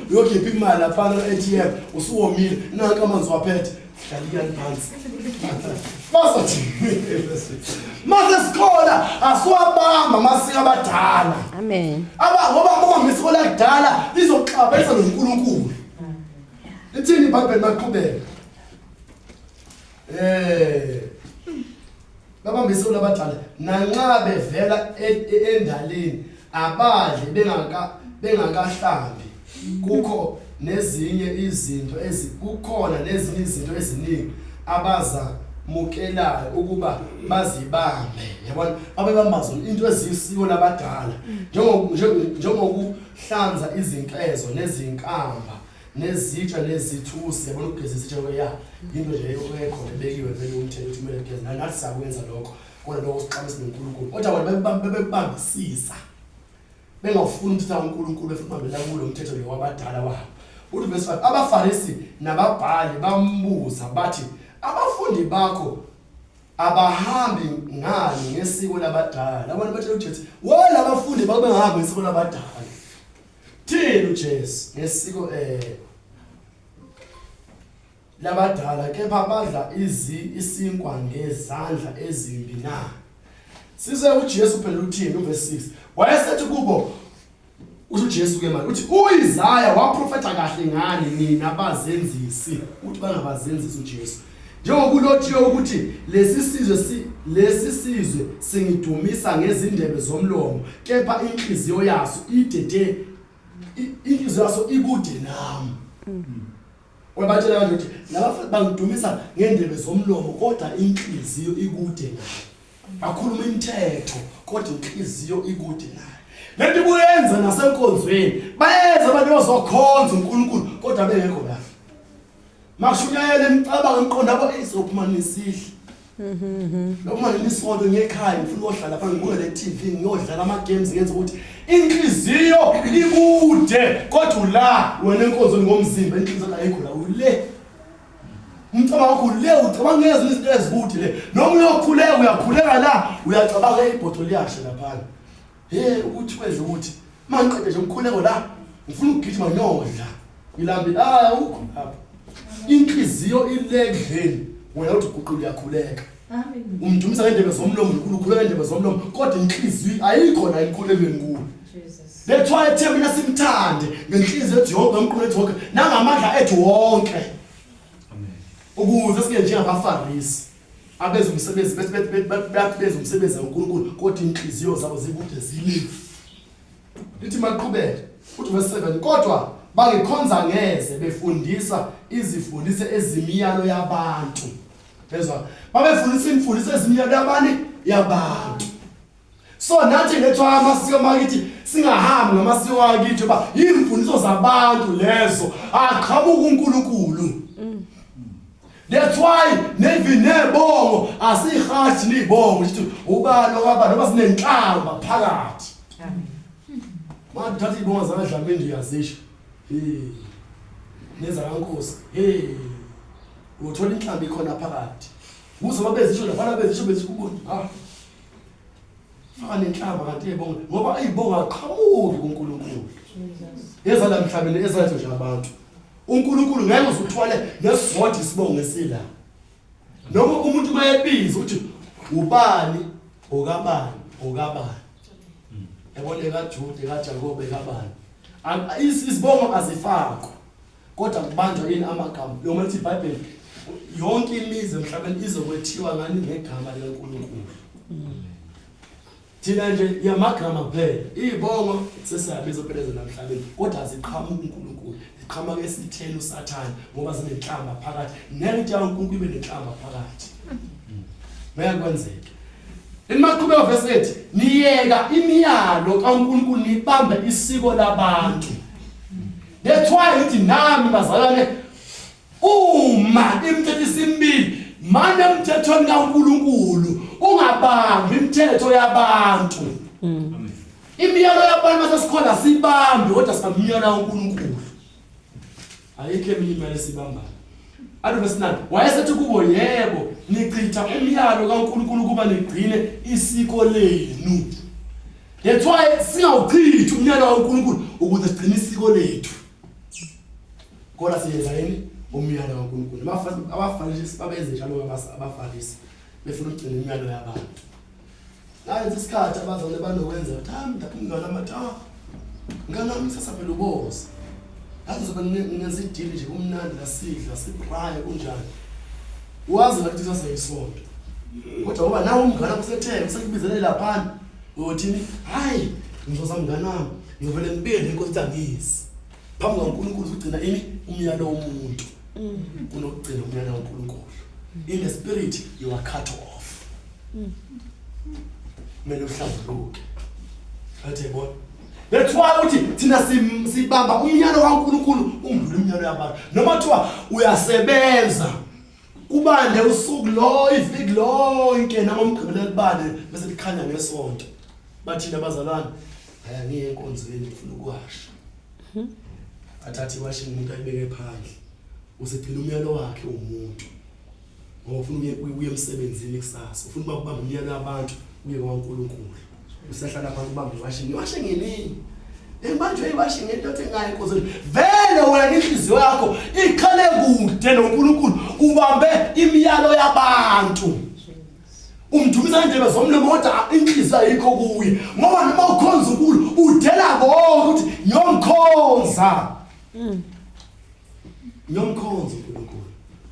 uyokhipha imali lapha ATM usuwomile nanka amanzi waphethe hlala phansi bazothi mase sikhola asiwabamba masiko abadala amen ngoba misiko lakudala lizoxabisa noNkulunkulu ithini iBhayibheli maqhubeka baba misiko labadala nanxa bevela endaleni abadle bengakahlambi kukhona nezinye izinto eziningi abazamukelayo ukuba bazibambe yabona abebambazo into ezisiko labadala njengokuhlanza izinkezo nezinkamba nezitsha nezithusi yabona ugeza isitsha ya into nje ekhona bekiwe vele umthetho uthi kumele ugeze nathi sakwenza lokho kodwa lokho siqhamisa noNkulunkulu kodwa bona bebambisisa bengafuni ukuthi uNkulunkulu efumabela kulo umthetho lo wabadala wabo uthi verse 5 abaFarisi nababhali bambuza bathi abafundi bakho abahambi ngani ngesiko labadala abantu bathi uJesu wona abafundi bakho bengahambi ngesiko labadala thina uJesu ngesiko labadala kepha badla isinkwa ngezandla ezimbi na size uJesu phela uthini uverse 6 wayesethi kubo uJesu ke manje uthi uIsaya waprofeta kahle ngani nina abazenzisi uthi bangabazenzisi uJesu njengokulotshiwe ukuthi lesi sizwe singidumisa ngezindebe zomlomo kepha inhliziyo yaso inhliziyo yaso ikude nami wabatshela abantu ukuthi labafuthi bangidumisa ngendebe zomlomo kodwa inhliziyo ikude nami bakhuluma imithetho kodwa inhliziyo ikude nami lento kuyenza nasenkonzweni bayenza abantu bazokhonza uNkulunkulu kodwa bengekho la makushunyayela imicabango emqondo abo izophuma nesihle noma nisonto ngekhaya ngifuna ukuhlala phansi ngibuke le TV ngiyodlala ama games ngenza ukuthi inhliziyo ikude kodwa la wena enkonzweni ngomzimba inhliziyo ayikho la ule umcabango wakho le ucabanga ngezinto izinto ezikude le noma uyakhuleka la uyacabanga ibhotolo yashe lapha ukuthi kwenze ukuthi mangiqede nje umkhuleko la ngifuna ukugijima ngiyodla ngilambi ukho lapha inhliziyo ilegeni wena uthi uguqula uyakhuleka amen umdumisa ngendebe zomlomo ukhuleka ngendebe zomlomo kodwa inhliziyo ayikho la inkhulekweni kuwe Jesus lethwa ethembeni simthande ngenhliziyo ethi yonke umqulu ethi wonke nangamandla ethi wonke amen ukuze sike njengabaFarisi abenza umsebenzi benza umsebenzi kaNkulunkulu kodwa inhliziyo zabo zikude zilive lithi maqhubeke uthi verse 7 kodwa bangikhonza ngeze befundisa izifundise ezimiyalo yabantu bezwa babefundisa imfundiso ezimiyalo yabantu so nathi ngethwa amasiko makithi singahambi ngamasiko akithi ba imfundiso zabantu lezo aqhamuka uNkulunkulu that's why nebongo asihathi nibongo sithi ubalo kwaba noma sinenhlamba phakathi mathathi ibongo zabadlamini yazisho neza kankosi uthola inhlamba ikhona phakathi kuze babezisho lapha bezisho bezikubona faka nenhlamba kanti ibongo ngoba ibongo aqhamuki kuNkulunkulu eza la mhlabeni ezathi nje abantu uNkulunkulu ngeke uzuthwale nesivodi isibongo esila noma umuntu mayebiza uthi ubani okabani yabona kaJude kaJakobe kabani isibongo azifakwa kodwa kubanjwa yini amagama noma lithi iBhayibheli yonke imizi emhlabeni izokwethiwa ngani ngegama likaNkulunkulu thina nje yamagama kuphela izibongo sesiyabiza phela emhlabeni kodwa aziqhamuka uNkulunkulu ziqhamuka esitheni uSathane ngoba zinenhlamba phakathi nelithi uNkulunkulu ibe nenhlamba phakathi bayakwenzeka Imaqhubeko verse 8 niyeka imiyalo kaNkulunkulu nibambe isiko labantu that's why ithi nami bazalwane uma imithetho isimbili manje umthethweni kaNkulunkulu ungabambi imithetho yabantu amen imiyalo yabantu masesikhona sibambe kodwa sibambe imiyalo kaNkulunkulu ayikho eminye imiyalo esibambayo verse 9 wayesethi kubo yebo nichitha umyalo kaNkulunkulu kuba nigcine isiko lenu that's why singawuchithi umyalo kaNkulunkulu ukuze sigcine isiko lethu kodwa siyenza yini umyalo kaNkulunkulu abafarisi babenze njalo abafarisi befuna ukugcina imiyalo yabantu nayenza isikhathi abazali banokwenza thami ndaphumula namatha ngana umsasa phela uboza azobe ngenza idili nje kumnandi lasidla sibraye kunjani wazi ngathi saseyisonto kodwa ngoba nawe umngane kusethe usekubizele lapha uyothini hayi ngizozama umngane wami ngivele ngibende inkosi ithangisi phambi kaNkulunkulu ukugcina ini umyalo womuntu kunokugcina umyalo kaNkulunkulu in the spirit you are cut off mele uhlambuluke athi bona that's why uthi thina sibamba umyalo kaNkulunkulu undlule imiyalo yabantu noma thiwa uyasebenza kubande usuku lo iviki lonke namomgqibelo libane bese likhanya ngesonto bathina abazalwane aya ngiye enkonzweni ngifuna ukwasha athathi washing umuntu ayibeke phandle usephila umyalo wakhe umuntu ngoba ufuna uye emsebenzini kusasa ufuna ukubamba imiyalo yabantu uye kwaNkulunkulu usehlala phansi ubambe washe ngelini embanjwe iwashe ngento engayi inkonzweni vele wena inhliziyo yakho ikhale kude noNkulunkulu ubambe imiyalo yabantu umdumisa indebe zomlomo kodwa inhliziyo ayikho kuye ngoba noma ukhonza uNkulunkulu udela konke ukuthi ngiyomkhonza ngiyomkhonza uNkulunkulu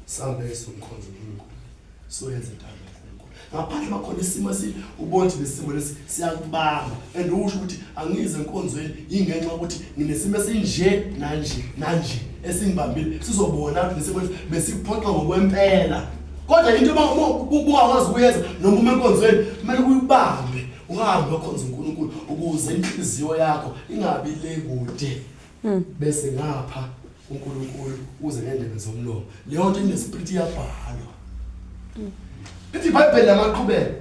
sambe somkhonza uNkulunkulu so yenza intando ngaphandle bakhona isimo ubonthi lesimo lesi siyakubamba and usho ukuthi angize enkonzweni ingenxa ukuthi nginesimo esinje nanje esingibambile sizobona ukuthi nesimo besikuphoqa ngokwempela kodwa into ubungakwazi ukuyenza noma uma enkonzweni kumele uyibambe uhambe ukhonza uNkulunkulu ukuze inhliziyo yakho ingabi le kude bese ngapha uNkulunkulu uze ngendebe zomlomo leyo nto inespirit iyabhalwa ithi iBhayibheli lamaqhubeko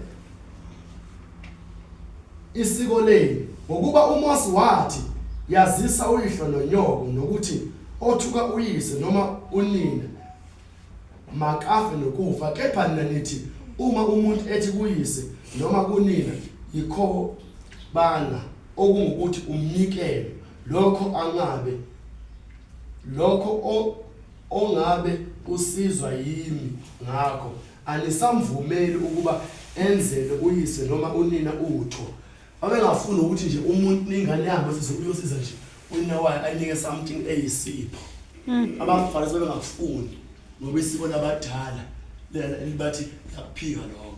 isiko leni ngokuba uMose wathi yazisa uyihlo nonyoko nokuthi othuka uyise noma unina makafe nokufa kepha nina nithi uma umuntu ethi kuyise noma kunina yikho bana okungukuthi umnikelo lokho ongabe usizwa yimi ngakho anisamvumeli ukuba enzele uyise noma unina utho abengafuni ukuthi nje umuntu ningane yabo sizokuyosiza nje unina waye ayinike something eyisipho abafarisi bengafuni ngoba isiko labadala libathi yakuphika lokho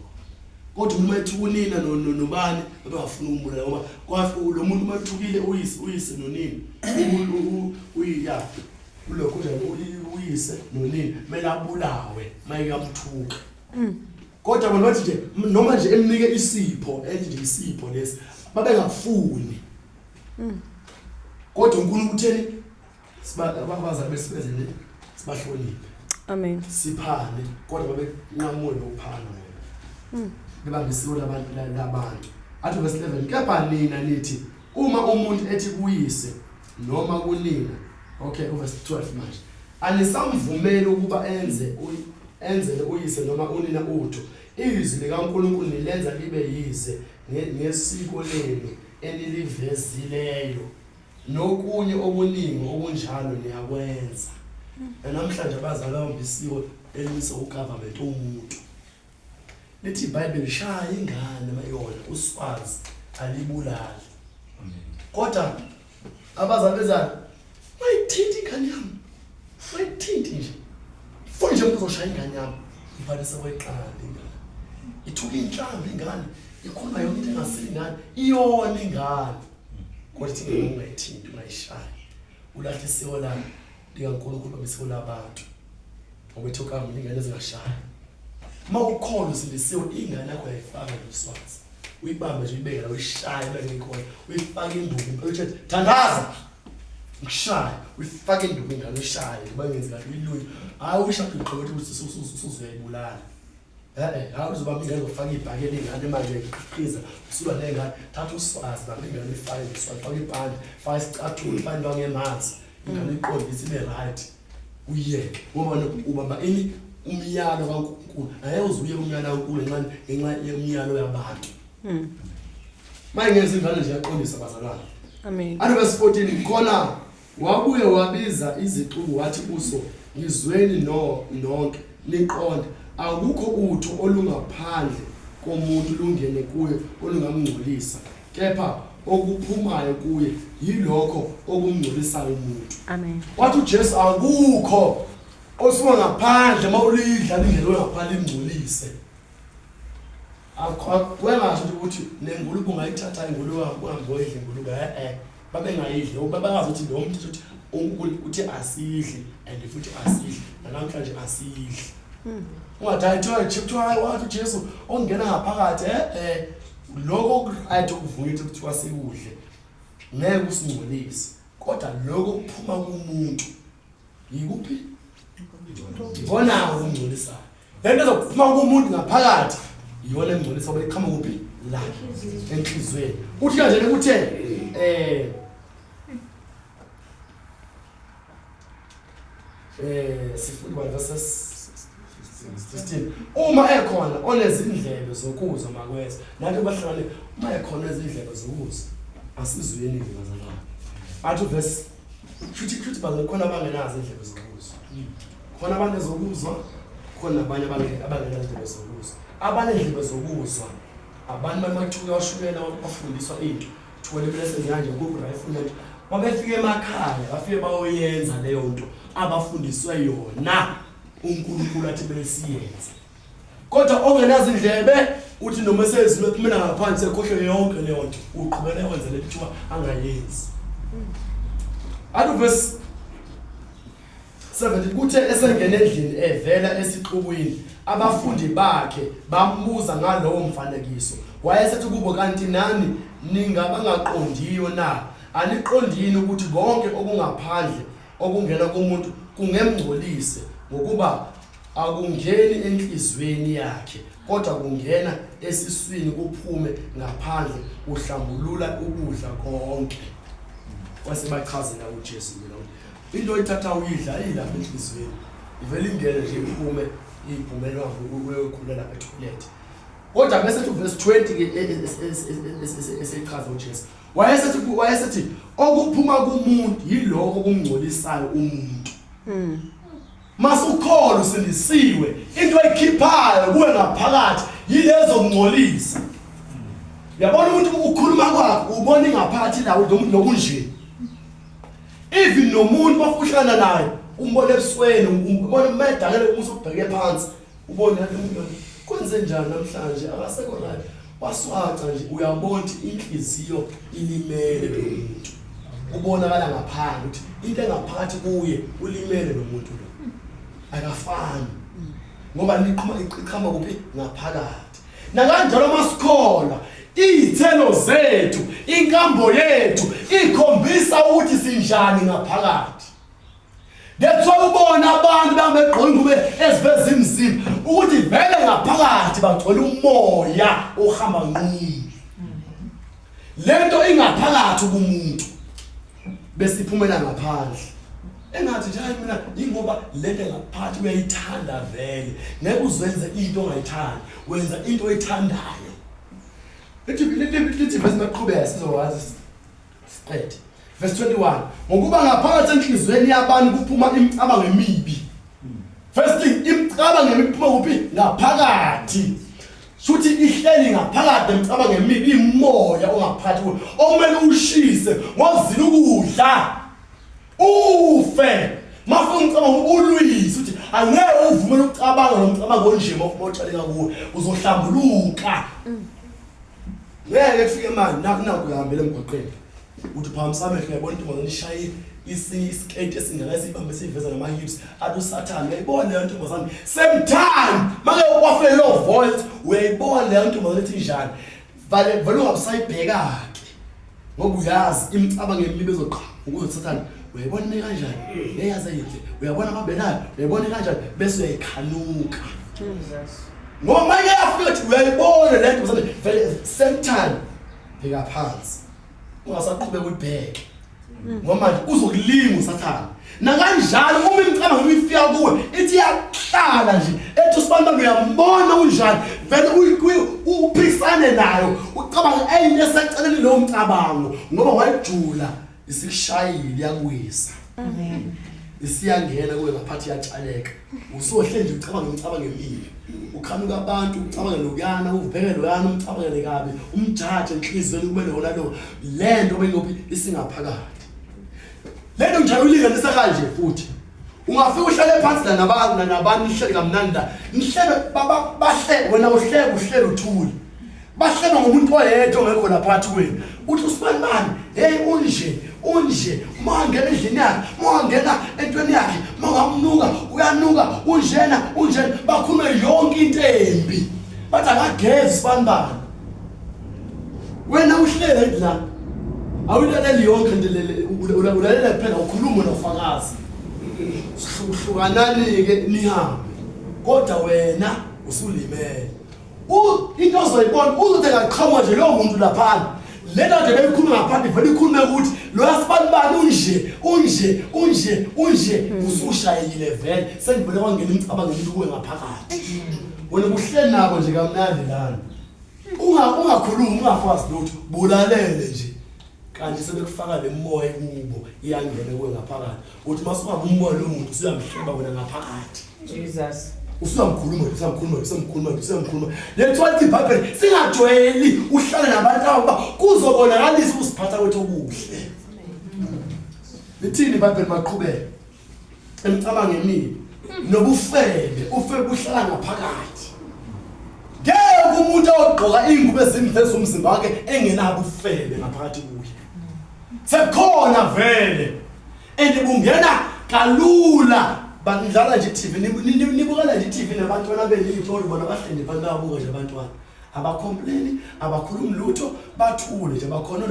kodwa uma ethi unina nobani bebafuna umbulala ngoba kwafi lo muntu uma ethukile uyise nonini uya ulokho nje uyise nonini kumele abulawe mayeyamthuka kodwa bona bathi nje noma nje emnike isipho nje isipho lesi babengafuni kodwa uNkulunkulu utheni abazali besibezele sibahloniphe Amen. siphane kodwa babe nqamulo ukuphana bebambisiwe labantu athi verse 11 kepha nina nithi uma umuntu ethi kuyise noma kunina okay verse 12 manje anisamvumeli ukuba enzele uyise noma unina utho izwi likaNkulunkulu nilenza libe yize ngesiko lenu enilivezileyo nokunye okuningi okunjalo niyakwenza namhlanje abazali bambisiwe elise ugovernment umuntu lithi iBhayibheli shaya ingane mayona uswazi alibulali kodwa abazali bezana mayithinti ingane yami mayithinti nje fonje uzoshaya ingane yami ibalisa kweqala ingane ithuka inhlambi ingane ikhuluma yonke into engasilingani iyona ingane kodwa thina ungayithinti ungayishaya ulahle isiko lami likaNkulunkulu besiko labantu obethoka ingane ezingashaya mawukhona silisiwe ingane yakho ayifaka noswazi uyibambe nje ibeke la uyishaya beke ikhona uyifaka induku impela uthi thandaza ngishaya uyifaka induku ingane uyishaya bangenzi kahle uyilunye hayi uyishaphe iqhubeka ukuthi usuzuyibulala hayi uzobamba ingane ngofaka ibhakeli ingane manje iqhiza usuka lengane thatha uswazi bamba ingane ifake uswazi faka ibhande faka isicathulo faka into ngemanzi ingane iqondise ibe right uyeke ngoba ubamba ini umyalo kaNkulunkulu ayezuye umyalo kaNkulunkulu ngenxa yemiyalo yabantu mayengezi ingane nje yaqondisa bazalwane Amen. verse 14 khona wabuye wabiza izixuku wathi kuso ngizweni nonke niqonde akukho utho olungaphandle komuntu lungene kuye olungamngcolisa kepha okuphumayo kuye yilokho okumngcolisayo umuntu. Amen. Wathi uJesu akukho osuka ngaphandle mawulidla indlela ngaphandle ingcolise. Akwengasho ukuthi nengulube ungayithatha ingulube uhambe oyidle ingulube babengayidli babazi ukuthi lo muntu uthi uNkulunkulu uthi asidle and futhi asidle namhlanje asidle. Ungathatha kuthiwa wathi uJesu ongena ngaphakathi lokho right ukuvuna ukuthi kuthiwa sikudle ngeke usingcolise kodwa lokho kuphuma kumuntu yikuphi ibona ukungcolisayo lento ezokuphuma kumuntu ngaphakathi iyona engcolisa ngoba iqhama kuphi la enhlizweni uthi kanje nekuthe sifunda verses 16 uma ekhona onezindlebe zokuzwa makwethu nathi bahlale uma ekhona ezindlebe zokuzwa asizweni ngibazalana athi verse futhi bazakhona abangenazo indlebe zokuzwa khona abantu ezokuzwa khona abanye abangenazo indlebe zokuzwa abanendlebe zokuzwa abantu bamathuka washukela bafundiswa into thole blessings kanje ngoku rifle mabefike emakhaya bafike bayoyenza leyo nto abafundiswe yona uNkulunkulu athi besiyenze kodwa ongenazi indlebe uthi noma sezizwe kumina ngaphansi ekhohle yonke leyo nto uqhubeka wenza le kuthiwa angayenzi. Athi verse 7 kuthe esengene endlini evela esixukwini abafundi bakhe bambuza ngalowo mfanekiso wayesethi kubo kanti nani ningabangaqondiyo na aniqondini ukuthi konke okungaphandle okungena kumuntu kungemngcolise ngokuba akungeni enhlizweni yakhe kodwa kungena esiswini kuphume ngaphandle uhlambulula ukudla konke. Wasebachazela uJesu mina into ethatha uyidla ayilapha enhlizweni ivela ingene nje iphume iphumela ukukhulela etoilet kodwa bese ku verse 20 esechaza uJesu wayesethi okuphuma kumuntu yiloko okumngcolisayo umuntu. Masukholwa usindisiwe into ekhiphayo kuwe ngaphakathi yilezo kungcolisa. Yabona umuntu ukukhuluma kwakhe ubona ingaphakathi la umuntu nokunje even nomuntu bafuhlana naye umbone ebusweni umbone medakele umusubheke phansi ubone kwenze njani namhlanje akasekho la waswaca nje uyabona ukuthi inhliziyo ilimele lo muntu ubonakala ngaphandle ukuthi into engaphakathi kuye ulimele lo muntu lo akafani ngoba liqhama kuphi ngaphakathi nakanjalo masikhola izithelo zethu inkambo yethu ikhombisa ukuthi sinjani ngaphakathi That's why ubona abantu bamegqoka ingubo eziveza imizimba ukuthi vele ngaphakathi bagcwele umoya ohamba nqini. Lento ingaphakathi kumuntu bese iphumela ngaphandle. Engathi nje mina ingoba lento ngaphakathi uyayithanda vele. Ngeke uzwenze into ongayithandi, wenza into oyithandayo. Lithi verse maqhubeka sizowazi siqede. Verse 21 ngokuba ngaphakathi enhlizweni yabantu kuphuma imicabango emibi. First thing imicabango emibi iphuma kuphi? Ngaphakathi. Shuthi ihleli ngaphakathi imicabango emibi imoya ongaphakathi kuwo omele ushise ngozila ukudla ufe mafuna umcabango ulwisi uthi angeke uvumele ukucabanga nomcabango onje motshaleka kuwo uzohlambuluka. Ngeke kufike manje naku uyahambela emgwaqeni uthi phamsame ngiyabona into manje ishaye iskate esingaka sibambe siveza nama hips athi uSathane uyayibona le nto manje same time make ukwafela lo voice uyayibona le nto manje ethi njani vale ungabusayibheka ke ngoba uyazi imicabango emibi ezoqhamuka ukuthi Sathane uyayibona ime kanjani eyazi yinhle uyabona amabenayo uyayibona kanjani bese uyayikhanuka Jesus ngoba manje afika ukuthi uyayibona le nto manje vele same time pheka phansi ungasaqhubeka uyibheke ngoba manje uzokulinga uSathane nakanjalo uma imicabango ifika kuwe ithi yahlala nje ethi uSibandana uyambona unjani vele uphikisane nayo ucabanga eyini eseceleni lo mcabango ngoba wayijula isikushayile yakwisa amen isiyangena kuwe ngaphathi yatshaleka usohle nje ucabanga imicabango emibi ukhanuka abantu ucabanga lokuyana uveke loyana umcabangele kabi umjaje enhlizweni kube lona lo lento bengophi isingaphakathi lento njalo ulinganisa kanje futhi ungafika uhlale phansi la nabantu nihlele kamnanda nihlele bahle wena uhlele uthuli bahleba ngomuntu oyedwa ongekho la phakathi kwenu uthi uSibandana hey unje mangena endlini yakhe mangena entweni yakhe mangamnuka uyanuka unjena bakhulume yonke into embi bathi akagezi uSibandana wena uhlele la awulaleli yonke into ulalela phela ukhuluma nofakazi hlukanani ke nihambe kodwa wena usulimele into ozoyibona uzothi ngaqhamuka nje lo muntu lapha lento nje beyikhuluma ngaphandle vele ikhulume ukuthi lo yaSibandana unje usushayile vele sengivele kwangena imicabango emibi ngaphakathi wena kuhleli nabo nje kamnandi lana ungakhulumi ungafazi lutho bulalele nje kanti sebekufaka le moya kubo iyangena kuwe ngaphakathi uthi masuka umoya lo muntu usuyamhleba wena ngaphakathi Jesus usamkhuluma let's what the bible singajwayeli uhlale nabantu aba kuzobonakalisa usiphatha kwethu okuhle lithini bible maqhubeka emcabango emibi nobufebe uhlala ngaphakathi ngeke umuntu ogqoka ingubo ezimveza umzimba wakhe engenabo ufebe ngaphakathi kuye sekhona vele endibungena kalula bakudlala nje TV nibukela nje TV nabantwana belitholi bona bahlende banabuka nje abantwana abacomplain abakhuluma lutho bathule nje bakhona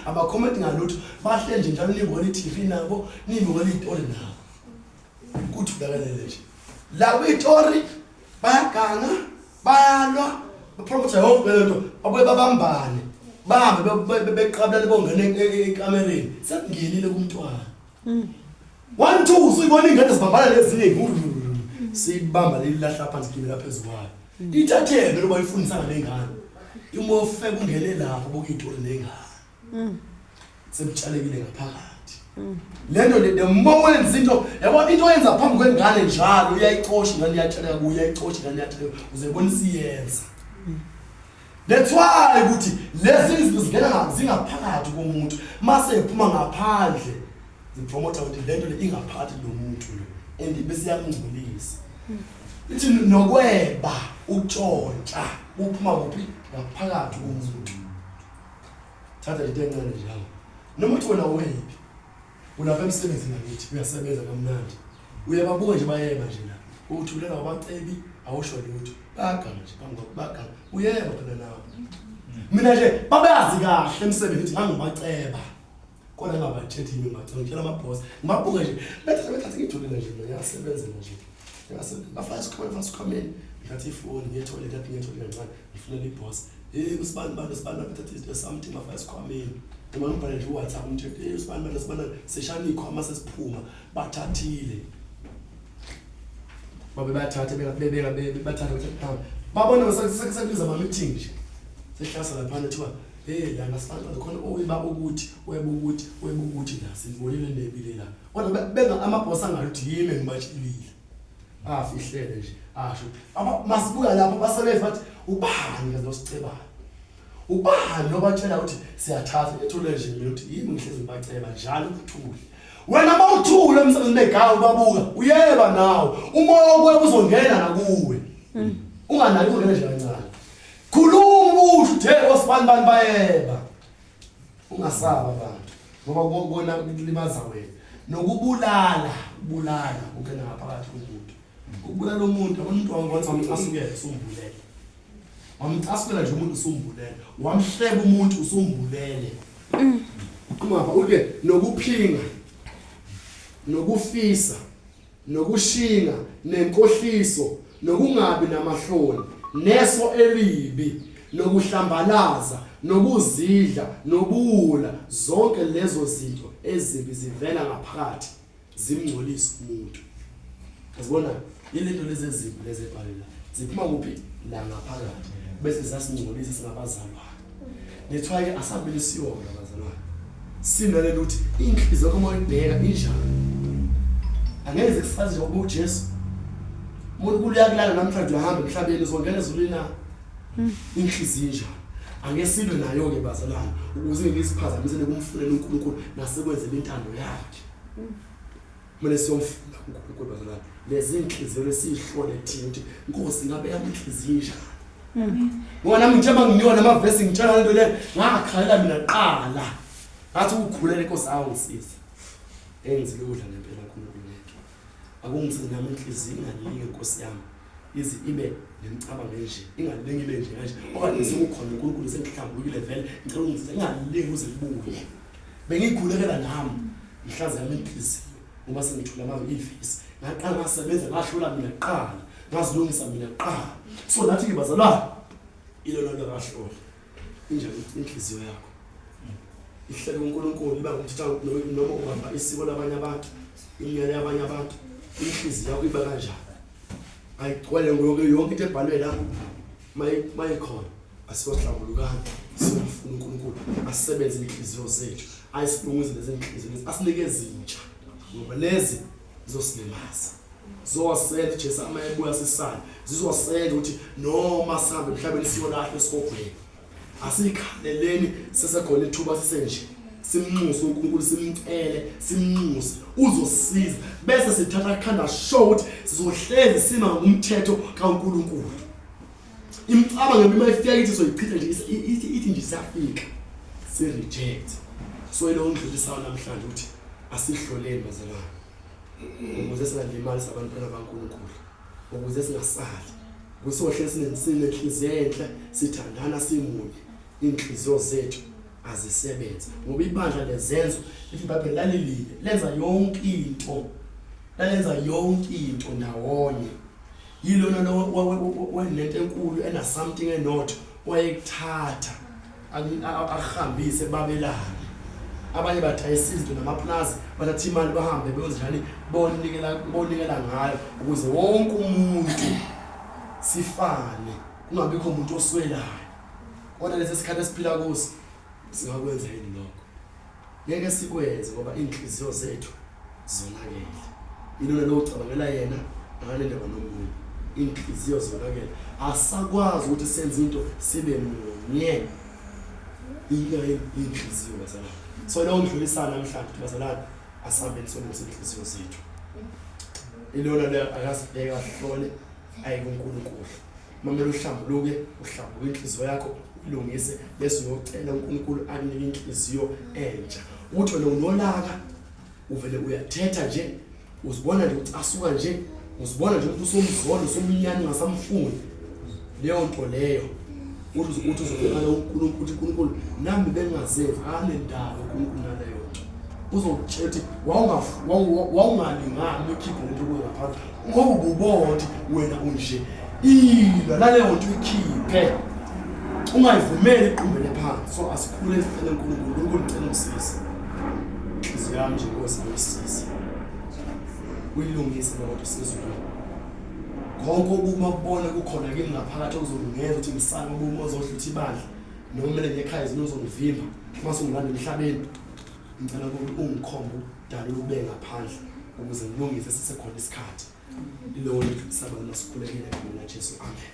abacomment ngalutho bahlende nje njalo nibukela iTV nabo nibukela izitori nabo kuthi ulalele nje la kwistory bayaganga bayalwa bapromotha yonke lento abuye babambane bahambe beqabela bongene ekamereni sekungenile kumntwana 1 2 sibona ingane zibambana lezinye sibamba lelilahla phansi kimi lapha ezikwayo ithathele loba ifundisa nengane imofe kungene lapho bokuyitori nengane sebuthalekile ngaphakathi lento the moment into yabo into yenza phambi kwengane njalo uyayixosha ingane iyatshaleka kuyo uyayixosha ingane iyatshaleka uzebona isiyenza that's why ukuthi lezi izinto zingena zingaphakathi komuntu mase ephuma ngaphandle zipromota ukuthi lento le ingaphakathi lo muntu lo and bese yamngcolisa ithi nokweba utshontsha uphuma kuphi ngaphakathi komuntu. Thatha into encane njalo. Noma uthi wena wephi ulapha emsebenzini ngakithi uyasebenza kamnandi. Uyababuka nje bayeba nje la. Uthulela abacebi awusho lutho. Baganga nje baganga. Uyeba phela nawe. Mina nje babayazi kahle emsebenzini ngangibaceba. Kodwa ngabathethi yimi ngicela ngitshela amaboss. Ngibabuka nje bethathe ngithulela nje ngiyasebenza nje. Bafasa comment ngathi ifoni ngiyethola lapha ngiyethola kancane ngifunela iboss usibani bethathe something bafasa comment noma ngibhale nje WhatsApp ngithi usibani seshana ikhoma sesiphuma bathathile babe bathathe bathatha babona sekubiza ama meeting nje sehlasa lapha ethiwa la ngasifana khona oyiba ukuthi webukuthi la sinibonile nebile la kodwa benga amaboss angaluthi yimi ngibashilile fihlele nje asho masibuka lapho basebenza bathi ubani kaze osicebayo ubani lobatshela ukuthi siyathatha ethule nje mina ukuthi yimi ngihlezi ngibaceba njalo ukuthule wena mawuthule emsebenzini begawu babuka uyeba nawe umoya wakho uzongena nakuwe unganali ungena nje kancane khuluma uthe osibani bayeba ungasaba abantu ngoba kubona kulimaza wena nokubulala ungena ngaphakathi komuntu ukubulala umuntu umuntu wamcasukela usumbulele wamcasukela nje umuntu usumbulele wamhleba umuntu usumbulele ngapha uke nokuphinga nokufisa nokushinga nenkohliso nokungabi namahloni neso elibi nokuhlambalaza nokuzidla nobula zonke lezo zinto ezibi zivela ngaphakathi zimngcolisa umuntu. Azibona ilento lezi ezimbi lezi ebhalela ziphuma kuphi la ngaphakathi bese sasingcolisa singabazalwane. Nethwa ke asabile siyona abazalwane. Sinale ukuthi inhliziyo yakho mayibheka injani. Angeze kusazi ukuthi uJesu umuntu kuyakulala namhlanje uhamba emhlabeni uzongena ezulwini na inhliziyo injani. Angesilwe nayo ke bazalwane ukuze ngisiphazamisele kumfunela uNkulunkulu nasekwenzela intando yakhe. Manje siyomfuna uNkulunkulu bazalwane. Lezi inhliziyo lesihlole thina ukuthi Nkosi ngabe yami inhliziyo injani. Ngoba nami ngitshela ngiyona amavesi ngitshela lento le ngakhala mina qala. Ngathi ukukhulele Nkosi awungisiza. Engizile udla ngempela uNkulunkulu yethu. Akungisize nami inhliziyo ingalinge Nkosi yami. Izi ibe nemicabanga nje ingalinge ibe nje kanje okanye sekukhona uNkulunkulu sengihlambulukile vele ngicela ungisize ingalinge uze kubuye. Bengikhulekela nami ngihlaza yami inhliziyo ngoba sengithula amazwi ivesi. Ngaqala ngasebenza ngahlula mina kuqala ngazilungisa mina kuqala so nathi ke bazalwane ilona lokahlola injalo inhliziyo yakho ihlele uNkulunkulu iba ngumthetho noma ubamba isiko labanye abantu imiyalo yabanye abantu inhliziyo yakho iba kanjani ayigcwele yonke into ebhalwe la mayikhona asiyohlambulukana siyofuna uNkulunkulu asebenze inhliziyo zethu ayisilungise lezi inhliziyo asinikeze intsha ngoba lezi zosilimaza zowasenza Jesu amayebuya sisana zizosenza ukuthi noma sihambe emhlabeni siyolahle esikogweni asikhaleleni sesekhona ithuba sisenje simnxuse uNkulunkulu simcele simnxuse uzosiza bese sithatha ikhanda show ukuthi sizohlezi sima ngumthetho kaNkulunkulu imicaba ngemima ifika ithi soyichitha nje ithi nje siyafika si reject so ilo ngidlulisayo namhlanje ukuthi asihloleni bazalwane ukuze singalimali sabantwana baNkulunkulu ukuze singasali kusohle sinenhliziyo enhle sithandana simunye inhliziyo zethu azisebenza ngoba ibandla lezenzo iBhayibheli lalilile lenza yonke into ndawonye yilona lo wenento enkulu ena something enotho wayekuthatha ahambise babelana abanye bathayisa izinto namaplaza bathatha imali bahambe beyozijani bonikela ngayo ukuze wonke umuntu sifane kungabikho umuntu oswelayo kodwa lesi sikhathi esiphila kuso singakwenza yini lokho ngeke sikwenze ngoba inhliziyo zethu zonakele ilona lo ucabangela yena akanendaba nomuntu inhliziyo zonakele asakwazi ukuthi senze into sibe munye inhliziyo bazalwane so lo ngidlulisana namhlanje bazalwane asambe nisonise inhliziyo zethu ilona le akasibheka hlole ayikuNkulunkulu mamela uhlambuluke inhliziyo yakho ilungise bese uyocela uNkulunkulu akunike inhliziyo entsha uthi wena unolaka uvele uyathetha nje uzibona nje ukuthi asuka nje uzibona nje ukuthi usomzolo usomnyani ungasamfuni leyo nto leyo uthi uzobekala uNkulunkulu uthi uNkulunkulu nami bengazenzi anendaba uNkulunkulu naleyo uzotshela ukuthi wawungalingani ukhiphe lento ngaphandle ngoba ububona wena unje ilwa naleyo nto ikhiphe ungayivumeli iqumbele phansi so asikhule sicela uNkulunkulu ngicela usize inhliziyo yami nje Nkosi ngisize uyilungise lento sizwe konke uma kubona kukhona kimi ngaphakathi okuzongeza ukuthi ngisana ubumo ozohluthi ibandla noma mina ngekhaya izinto zongivimba mase ngilanda emhlabeni ngicela ukuthi ungikhombe udala ube ngaphandle ukuze ngilungise sisekhona isikhathi ilona sisaba nasikhulekele mina Jesu amen.